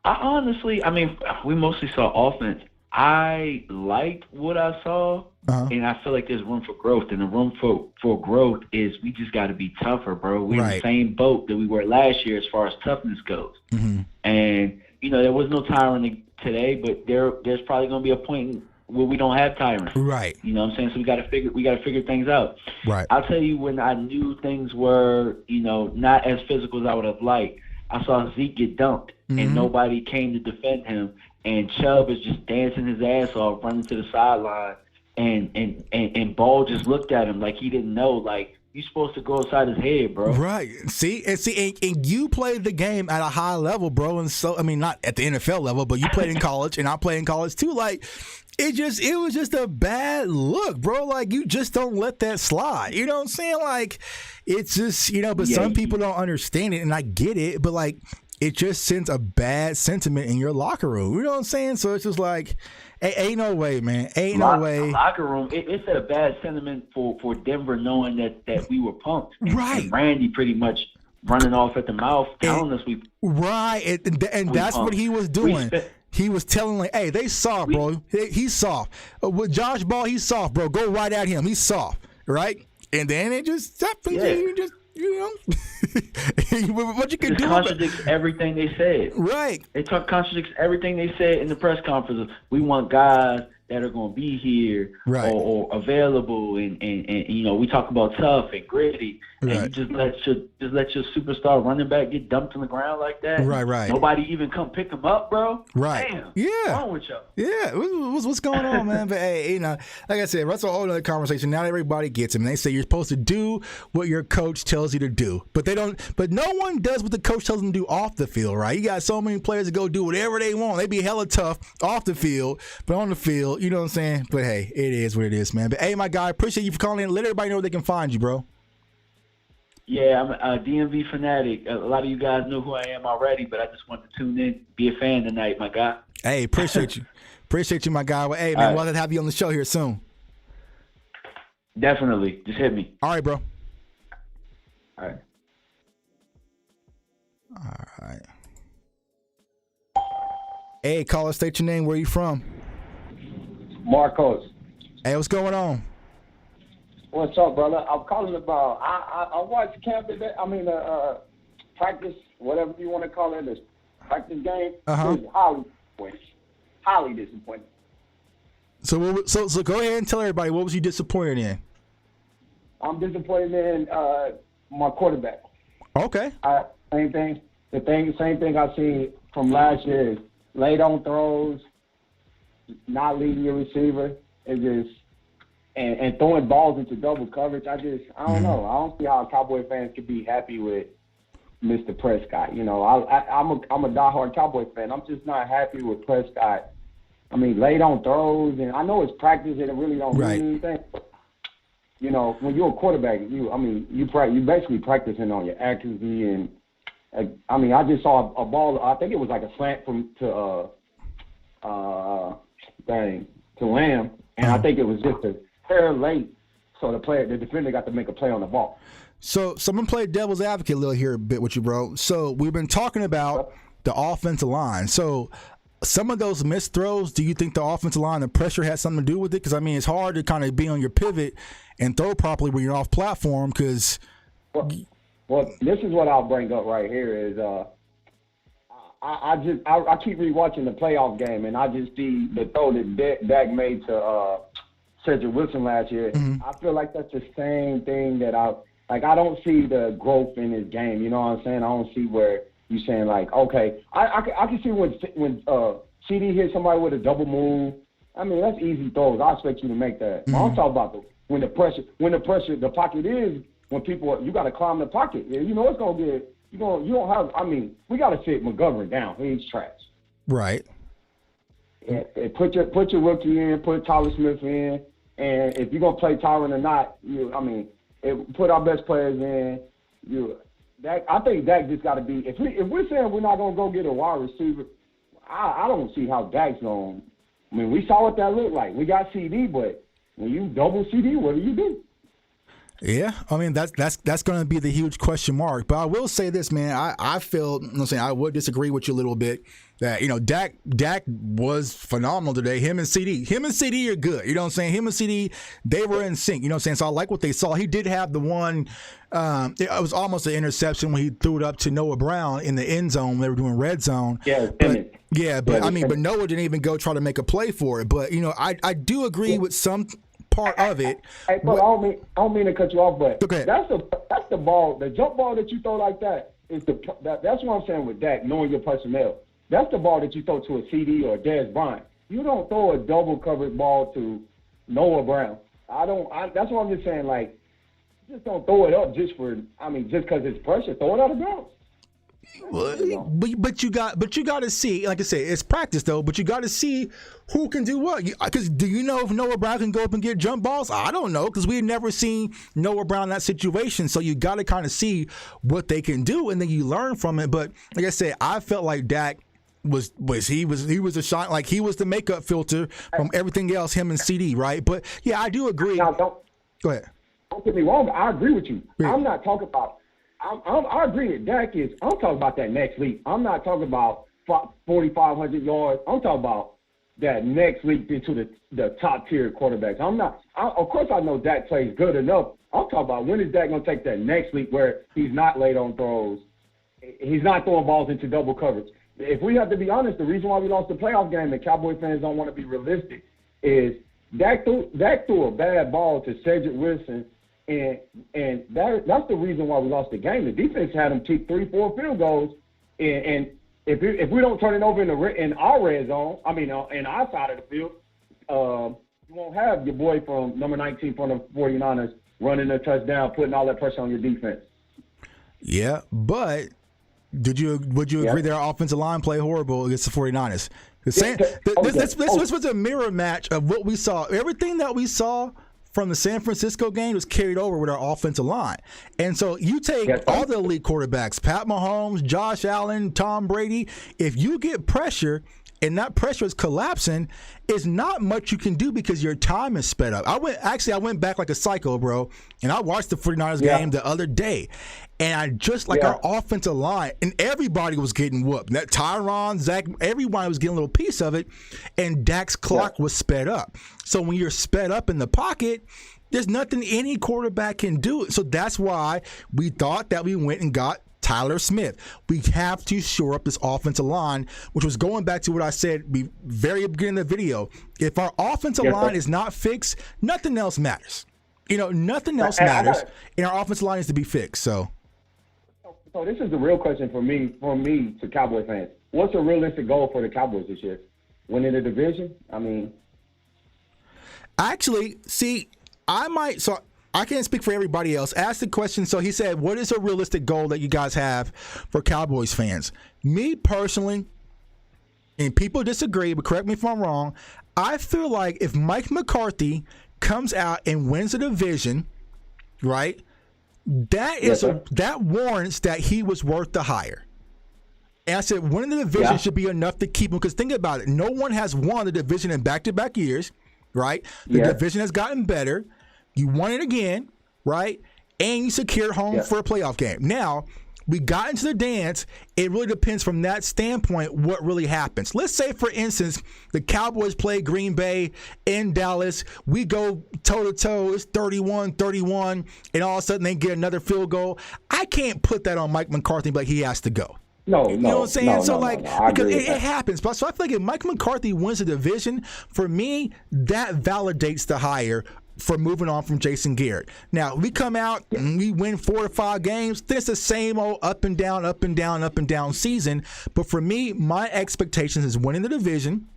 I mean, we mostly saw offense. I liked what I saw, and I feel like there's room for growth. And the room for growth is we just got to be tougher, bro. We're in the same boat that we were last year as far as toughness goes. Mm-hmm. And, there was no tyrant today, but there's probably going to be a point where we don't have tyrants. Right. You know what I'm saying? So we got to figure things out. Right. I'll tell you, when I knew things were, not as physical as I would have liked, I saw Zeke get dumped, and nobody came to defend him. And Chubb is just dancing his ass off, running to the sideline, and Ball just looked at him like he didn't know, like, you're supposed to go outside his head, bro. Right. See, and you played the game at a high level, bro. And so, I mean, not at the NFL level, but you played in college, and I played in college too. Like, it was just a bad look, bro. Like, you just don't let that slide. You know what I'm saying? Like, it's just, but some people don't understand it, and I get it, but like, it just sends a bad sentiment in your locker room. You know what I'm saying? So it's just like, ain't no way, man. Ain't no way. Locker room, it's a bad sentiment for Denver knowing that we were punked. Right. And Randy pretty much running off at the mouth, telling us we. Right. And that's what he was doing. He was telling, like, hey, they soft, bro. He's soft. With Josh Ball, he's soft, bro. Go right at him. He's soft, right? And then it just happens. Yeah. You just, what you can do. It contradicts everything they said. Right. It contradicts everything they said in the press conference. We want guys that are going to be here, right, or available, and we talk about tough and gritty, and right, you just let your superstar running back get dumped on the ground like that. Right. Nobody even come pick him up, bro. Right. Damn. Yeah. What's wrong with y'all? Yeah. What's going on, man? But hey, like I said, that's a whole other conversation. Not everybody gets him. They say you're supposed to do what your coach tells you to do, but they don't. But no one does what the coach tells them to do off the field, right? You got so many players that go do whatever they want. They be hella tough off the field, but on the field, you know what I'm saying? But hey, it is what it is, man. But hey, my guy, appreciate you for calling in. Let everybody know where they can find you, bro. Yeah, I'm a DMV fanatic. A lot of you guys know who I am already, but I just wanted to tune in, be a fan tonight, my guy. Hey, appreciate you. Appreciate you, my guy. Well, hey, man, we'll have to have you on the show here soon. Definitely. Just hit me. All right, bro. All right. All right. Hey, caller, state your name. Where you from? Marcos. Hey, what's going on? What's up, brother? I'm calling about. I watched camp today. Practice, whatever you want to call it, this practice game. It was highly disappointing. So go ahead and tell everybody, what was you disappointed in? I'm disappointed in my quarterback. Okay. Same thing. Same thing I seen from last year is late on throws, not leading your receiver, and throwing balls into double coverage. I don't know. I don't see how Cowboy fans could be happy with Mr. Prescott. I'm a diehard Cowboy fan. I'm just not happy with Prescott. I mean, late on throws, and I know it's practice and it really don't mean anything. When you're a quarterback, you basically practicing on your accuracy, and I just saw a ball. I think it was like a slant to Lamb, and I think it was just a hair late, so the defender got to make a play on the ball. So someone played devil's advocate a little here a bit with you, bro. So we've been talking about the offensive line. So some of those missed throws, do you think the offensive line, the pressure had something to do with it? Because, it's hard to kind of be on your pivot and throw properly when you're off platform because Well, this is what I'll bring up right here is I keep rewatching the playoff game, and I just see the throw that Dak made to Cedric Wilson last year. Mm-hmm. I feel like that's the same thing that I don't see the growth in his game. You know what I'm saying? I don't see where you're saying like, okay, I can see when CD hit somebody with a double move. That's easy throws. I expect you to make that. Mm-hmm. I'm talking about when the pressure, the pocket is. When people, you got to climb the pocket. It's going to get, you don't have, we got to sit McGovern down. He's trash. Right. And put your rookie in, put Tyler Smith in, and if you're going to play Tyron or not, put our best players in. I think Dak just got to be, if we're saying we're not going to go get a wide receiver, I don't see how Dak's going to, we saw what that looked like. We got CD, but when you double CD, what do you do? Yeah, that's going to be the huge question mark. But I will say this, man. I feel, I would disagree with you a little bit that Dak was phenomenal today. Him and CD are good. You know what I'm saying? Him and CD, they were in sync. You know what I'm saying? So I like what they saw. He did have the one. It was almost an interception when he threw it up to Noah Brown in the end zone. They were doing red zone. But Noah didn't even go try to make a play for it. But I do agree with some part of it. Hey, but I don't mean to cut you off, but okay. That's the ball, the jump ball that you throw like that is that's what I'm saying with Dak, knowing your personnel. That's the ball that you throw to a CD or a Dez Bryant. You don't throw a double covered ball to Noah Brown. That's what I'm just saying. Like Just don't throw it up just because it's pressure. Throw it out of bounds. Well, but you got to see, like I said, it's practice though. But you got to see who can do what. Because do you know if Noah Brown can go up and get jump balls? I don't know, because we had never seen Noah Brown in that situation. So you got to kind of see what they can do, and then you learn from it. But like I said, I felt like Dak was a shot, like he was the makeup filter from everything else, him and CD, right? But yeah, I do agree. Now, go ahead. Don't get me wrong, but I agree with you. Yeah. I'm not talking about. I agree with Dak is. I'm talking about that next leap. I'm not talking about 4,500 yards. I'm talking about that next leap into the top tier quarterbacks. Of course, I know Dak plays good enough. I'm talking about when is Dak going to take that next leap where he's not late on throws, he's not throwing balls into double coverage. If we have to be honest, the reason why we lost the playoff game, and Cowboy fans don't want to be realistic, is Dak threw a bad ball to Cedric Wilson. And that's the reason why we lost the game. The defense had them kick 3-4 field goals, and if we don't turn it over in our red zone, in our side of the field, you won't have your boy from number 19 from the 49ers running a touchdown, putting all that pressure on your defense. Yeah, but would you agree their offensive line played horrible against the 49ers? This was a mirror match of what we saw. Everything that we saw from the San Francisco game was carried over with our offensive line. And so you take all the elite quarterbacks, Pat Mahomes, Josh Allen, Tom Brady, if you get pressure and that pressure is collapsing, it's not much you can do because your time is sped up. I went back like a psycho, bro, and I watched the 49ers game the other day. And our offensive line, and everybody was getting whooped. That Tyron, Zach, everybody was getting a little piece of it, and Dak's clock was sped up. So when you're sped up in the pocket, there's nothing any quarterback can do. So that's why we thought that we went and got Tyler Smith. We have to shore up this offensive line, which was going back to what I said very beginning of the video. If our offensive line is not fixed, nothing else matters. Nothing else matters, and our offensive line is to be fixed. So this is the real question for me to Cowboy fans. What's a realistic goal for the Cowboys this year? Winning the division? Actually, see, I can't speak for everybody else. Ask the question. So he said, what is a realistic goal that you guys have for Cowboys fans? Me personally, and people disagree, but correct me if I'm wrong, I feel like if Mike McCarthy comes out and wins the division, right, that warrants that he was worth the hire. And I said winning the division should be enough to keep him, because think about it. No one has won the division in back-to-back years, right? The division has gotten better. You won it again, right? And you secured home for a playoff game. Now, we got into the dance. It really depends from that standpoint what really happens. Let's say, for instance, the Cowboys play Green Bay in Dallas. We go toe-to-toe. It's 31-31, and all of a sudden they get another field goal. I can't put that on Mike McCarthy, but he has to go. You know what I'm saying? Because it happens. So I feel like if Mike McCarthy wins the division, for me, that validates the hire for moving on from Jason Garrett. Now, we come out and we win 4 or 5 games. Then it's the same old up and down, up and down, up and down season. But for me, my expectations is winning the division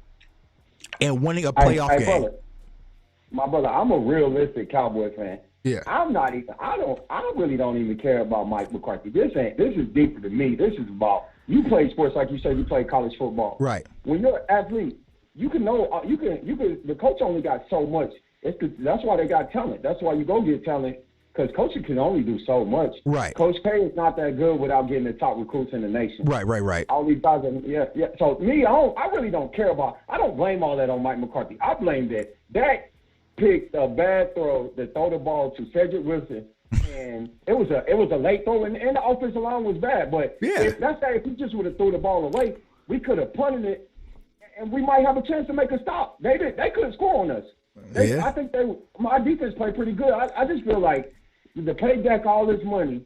and winning a playoff game. My brother, I'm a realistic Cowboy fan. Yeah. I really don't even care about Mike McCarthy. This is deeper than me. This is about, you play sports like you said, you play college football. Right. When you're an athlete, the coach only got so much. That's why they got talent. That's why you go get talent, because coaching can only do so much. Right. Coach K is not that good without getting the top recruits in the nation. Right. All these guys, So me, I really don't care about. I don't blame all that on Mike McCarthy. I blame that picked a bad throw to throw the ball to Cedric Wilson, and it was a late throw, and the offensive line was bad. But if he just would have threw the ball away, we could have punted it, and we might have a chance to make a stop. They couldn't score on us. I think my defense played pretty good. I just feel like to pay Dak all this money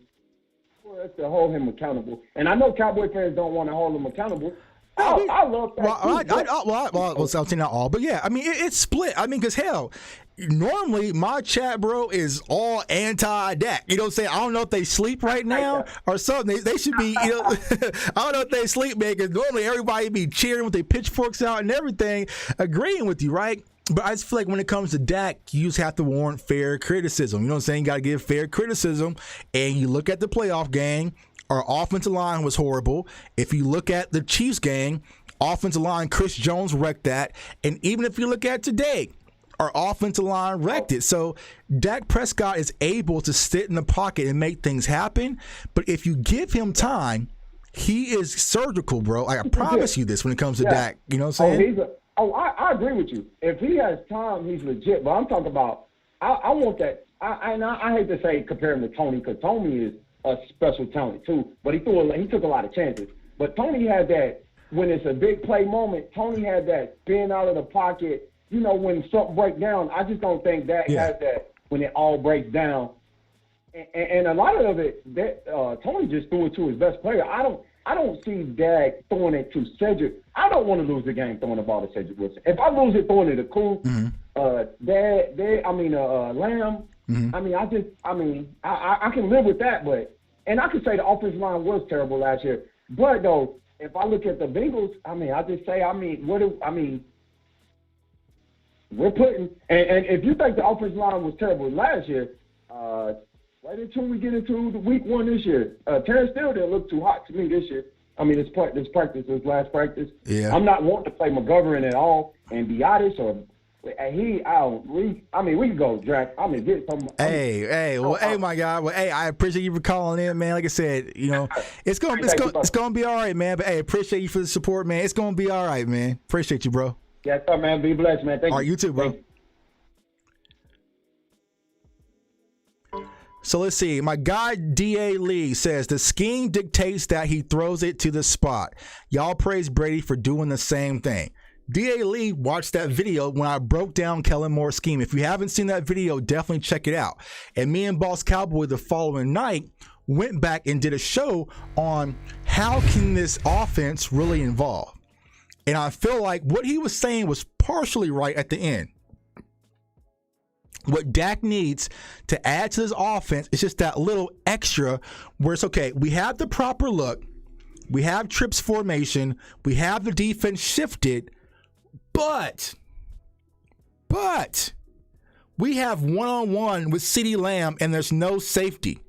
for us to hold him accountable. And I know Cowboy fans don't want to hold him accountable. I love that. I'll say not all, but yeah, it's split. because hell, normally my chat, bro, is all anti-Dak. You know what I'm saying? I don't know if they sleep right now or something. They should be, I don't know if they sleep, man, because normally everybody be cheering with their pitchforks out and everything, agreeing with you, right? But I just feel like when it comes to Dak, you just have to warrant fair criticism. You know what I'm saying? You got to give fair criticism. And you look at the playoff game, our offensive line was horrible. If you look at the Chiefs game, offensive line, Chris Jones wrecked that. And even if you look at today, our offensive line wrecked it. So Dak Prescott is able to sit in the pocket and make things happen. But if you give him time, he is surgical, bro. Like, I promise you this when it comes to Dak. You know what I'm saying? I agree with you. If he has time, he's legit. But I'm talking about, I want that. I hate to say compare him to Tony, because Tony is a special talent too. But he took a lot of chances. But Tony had that when it's a big play moment. Tony had that being out of the pocket. You know, when something breaks down, I just don't think Dak has that when it all breaks down. And a lot of it, Tony just threw it to his best player. I don't see Dak throwing it to Cedric. I don't want to lose the game throwing the ball to Cedric Wilson. If I lose it throwing it to Cool, Lamb, I can live with that. But and I can say the offensive line was terrible last year. But though, if I look at the Bengals, we're putting and if you think the offensive line was terrible last year, right until we get into the week one this year, Terrence Steele didn't look too hot to me this year. I mean, this last practice. Yeah. I'm not wanting to play McGovern at all and be honest, or we can go draft. Get some. Hey, my guy. Well, hey, I appreciate you for calling in, man. Like I said, you know, it's gonna be all right, man. But hey, appreciate you for the support, man. It's gonna be all right, man. Appreciate you, bro. Yes, sir, man. Be blessed, man. Thank you. All right, you too, bro. So let's see. My guy D.A. Lee says the scheme dictates that he throws it to the spot. Y'all praise Brady for doing the same thing. D.A. Lee watched that video when I broke down Kellen Moore's scheme. If you haven't seen that video, definitely check it out. And me and Boss Cowboy the following night went back and did a show on how can this offense really evolve. And I feel like what he was saying was partially right at the end. What Dak needs to add to this offense is just that little extra where it's okay. We have the proper look. We have trips formation. We have the defense shifted. But we have one-on-one with CeeDee Lamb and there's no safety.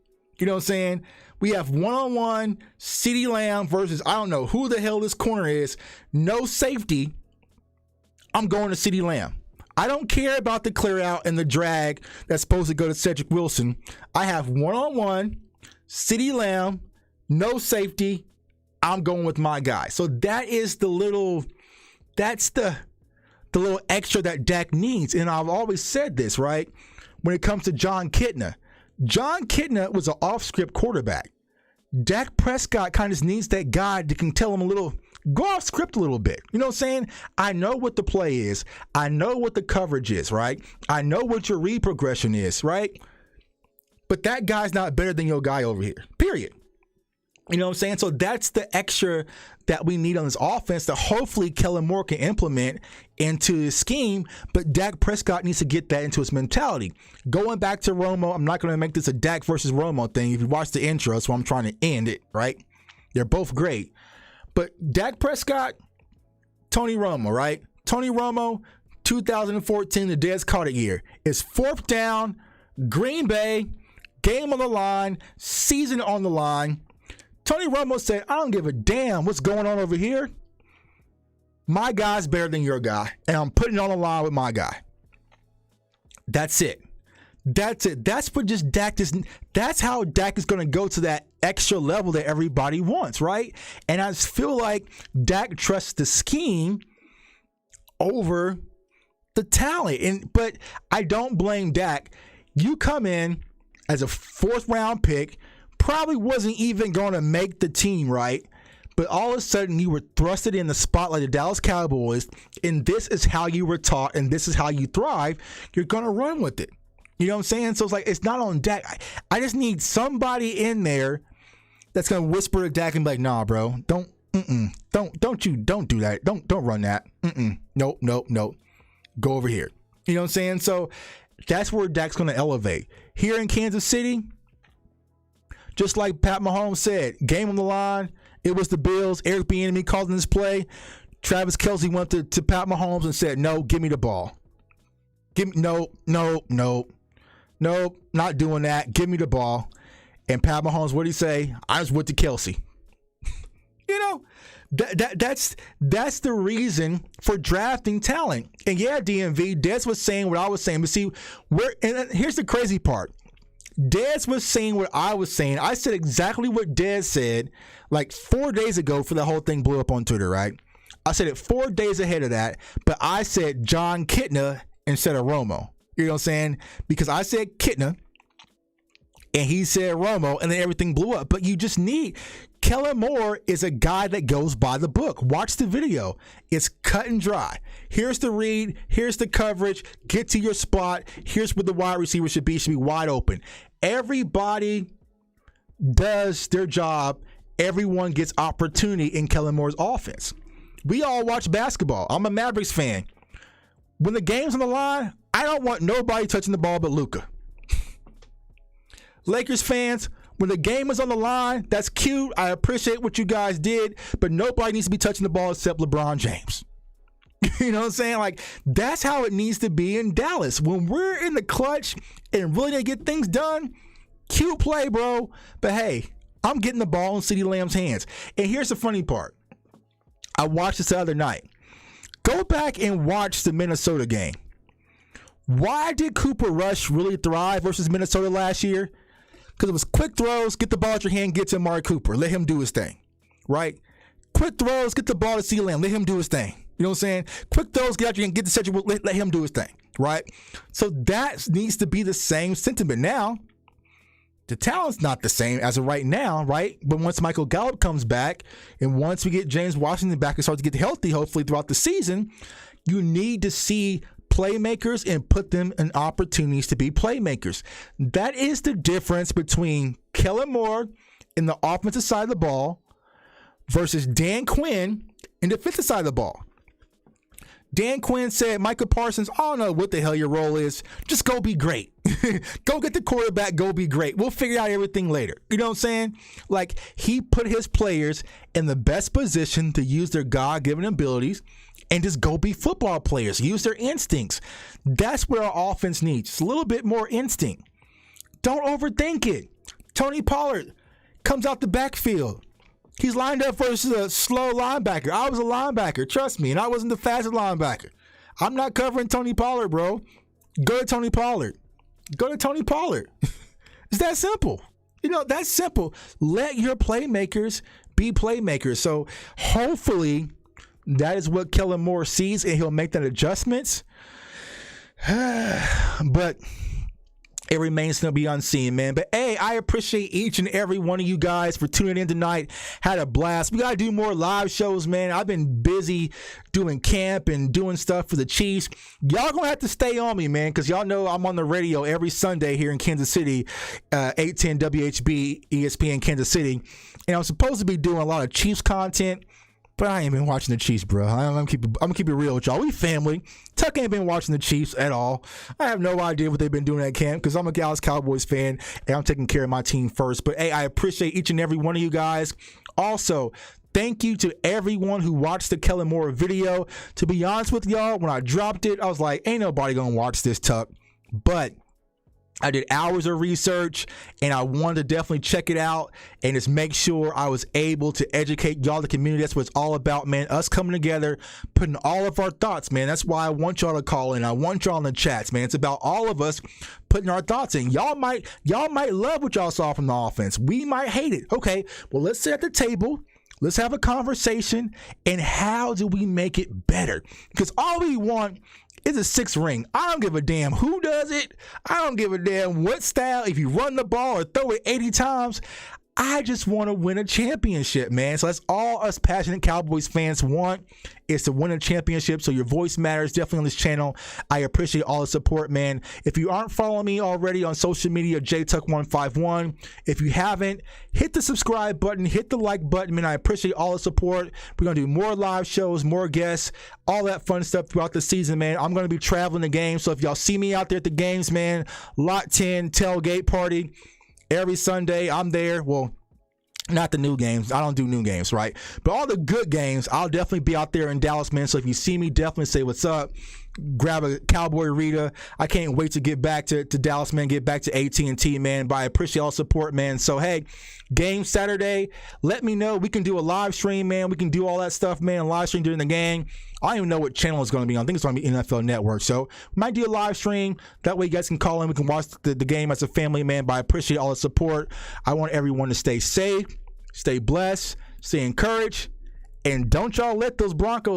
You know what I'm saying? We have one-on-one CeeDee Lamb versus I don't know who the hell this corner is. No safety. I'm going to CeeDee Lamb. I don't care about the clear out and the drag that's supposed to go to Cedric Wilson. I have one-on-one, CeeDee Lamb, no safety. I'm going with my guy. So that is the little extra that Dak needs. And I've always said this, right? When it comes to John Kitna was an off-script quarterback. Dak Prescott kind of needs that guy that can tell him go off script a little bit. You know what I'm saying? I know what the play is. I know what the coverage is, right? I know what your read progression is, right? But that guy's not better than your guy over here, period. You know what I'm saying? So that's the extra that we need on this offense that hopefully Kellen Moore can implement into his scheme, but Dak Prescott needs to get that into his mentality. Going back to Romo, I'm not going to make this a Dak versus Romo thing. If you watch the intro, that's why I'm trying to end it, right? They're both great. But Dak Prescott, Tony Romo, right? Tony Romo, 2014, the Dez Carter year. It's 4th down, Green Bay, game on the line, season on the line. Tony Romo said, I don't give a damn what's going on over here. My guy's better than your guy, and I'm putting it on the line with my guy. That's it. That's it. That's what just Dak is. That's how Dak is going to go to that extra level that everybody wants, right? And I just feel like Dak trusts the scheme over the talent. But I don't blame Dak. You come in as a 4th round pick, probably wasn't even going to make the team, right? But all of a sudden you were thrusted in the spotlight of the Dallas Cowboys, and this is how you were taught, and this is how you thrive. You're going to run with it. You know what I'm saying? So it's like, it's not on Dak. I just need somebody in there that's going to whisper to Dak and be like, nah, bro, don't do that. Don't run that. Nope. Go over here. You know what I'm saying? So that's where Dak's going to elevate. Here in Kansas City, just like Pat Mahomes said, game on the line. It was the Bills. Eric Bieniemy calling this play. Travis Kelce went to Pat Mahomes and said, no, give me the ball. Nope, not doing that. Give me the ball. And Pat Mahomes, what did he say? I just went to Kelsey. You know, that's the reason for drafting talent. And yeah, DMV, Des was saying what I was saying. But see, and here's the crazy part. Des was saying what I was saying. I said exactly what Des said like 4 days ago for the whole thing blew up on Twitter, right? I said it 4 days ahead of that, but I said John Kitna instead of Romo. You know what I'm saying? Because I said Kitna, and he said Romo, and then everything blew up. But you just need... Kellen Moore is a guy that goes by the book. Watch the video. It's cut and dry. Here's the read. Here's the coverage. Get to your spot. Here's where the wide receiver should be wide open. Everybody does their job. Everyone gets opportunity in Kellen Moore's offense. We all watch basketball. I'm a Mavericks fan. When the game's on the line, I don't want nobody touching the ball but Luka. Lakers fans, when the game is on the line, that's cute. I appreciate what you guys did, but nobody needs to be touching the ball except LeBron James. You know what I'm saying? Like, that's how it needs to be in Dallas. When we're in the clutch and really gonna get things done, cute play, bro. But hey, I'm getting the ball in CeeDee Lamb's hands. And here's the funny part. I watched this the other night. Go back and watch the Minnesota game. Why did Cooper Rush really thrive versus Minnesota last year? Because it was quick throws, get the ball at your hand, get to Amari Cooper. Let him do his thing, right? Quick throws, get the ball to CeeDee Lamb. Let him do his thing. You know what I'm saying? Quick throws, get out your hand, get the set, let him do his thing, right? So that needs to be the same sentiment. Now, the talent's not the same as of right now, right? But once Michael Gallup comes back, and once we get James Washington back and start to get healthy, hopefully throughout the season, you need to see playmakers and put them in opportunities to be playmakers. That is the difference between Kellen Moore in the offensive side of the ball versus Dan Quinn in the defensive side of the ball. Dan Quinn said, Micah Parsons, I don't know what the hell your role is. Just go be great. Go get the quarterback, go be great. We'll figure out everything later. You know what I'm saying? Like, he put his players in the best position to use their God-given abilities and just go be football players. Use their instincts. That's what our offense needs. Just a little bit more instinct. Don't overthink it. Tony Pollard comes out the backfield. He's lined up versus a slow linebacker. I was a linebacker, trust me, and I wasn't the fastest linebacker. I'm not covering Tony Pollard, bro. Go to Tony Pollard. Go to Tony Pollard. It's that simple. You know, that's simple. Let your playmakers be playmakers. So hopefully that is what Kellen Moore sees, and he'll make that adjustments. But it remains to be unseen, man. But hey, I appreciate each and every one of you guys for tuning in tonight. Had a blast. We got to do more live shows, man. I've been busy doing camp and doing stuff for the Chiefs. Y'all going to have to stay on me, man, because y'all know I'm on the radio every Sunday here in Kansas City, 810 WHB, ESPN Kansas City. And I'm supposed to be doing a lot of Chiefs content, but I ain't been watching the Chiefs, bro. I'm gonna keep it real with y'all. We family. Tuck ain't been watching the Chiefs at all. I have no idea what they've been doing at camp because I'm a Dallas Cowboys fan and I'm taking care of my team first. But hey, I appreciate each and every one of you guys. Also, thank you to everyone who watched the Kellen Moore video. To be honest with y'all, when I dropped it, I was like, ain't nobody gonna watch this, Tuck. But I did hours of research, and I wanted to definitely check it out and just make sure I was able to educate y'all, the community. That's what it's all about, man. Us coming together, putting all of our thoughts, man. That's why I want y'all to call in. I want y'all in the chats, man. It's about all of us putting our thoughts in. Y'all might love what y'all saw from the offense. We might hate it. Okay, well, let's sit at the table. Let's have a conversation, and how do we make it better? Because all we want is a 6 ring. I don't give a damn who does it. I don't give a damn what style, if you run the ball or throw it 80 times. I just want to win a championship, man. So that's all us passionate Cowboys fans want, is to win a championship. So your voice matters definitely on this channel. I appreciate all the support, man. If you aren't following me already on social media, JTuck151. If you haven't, hit the subscribe button, hit the like button, man. I appreciate all the support. We're going to do more live shows, more guests, all that fun stuff throughout the season, man. I'm going to be traveling the game. So if y'all see me out there at the games, man, Lot 10 tailgate party. Every Sunday, I'm there. Well, Not the new games. I don't do new games, right? But all the good games, I'll definitely be out there in Dallas, man. So if you see me, definitely say what's up. Grab a Cowboy Rita. I can't wait to get back to Dallas, man. Get back to AT&T, man. But I appreciate all the support, man. So, hey, game Saturday. Let me know. We can do a live stream, man. We can do all that stuff, man. Live stream during the game. I don't even know what channel it's going to be on. I think it's going to be NFL Network. So, we might do a live stream. That way you guys can call in. We can watch the game as a family, man. But I appreciate all the support. I want everyone to stay safe, stay blessed, stay encouraged, and don't y'all let those Broncos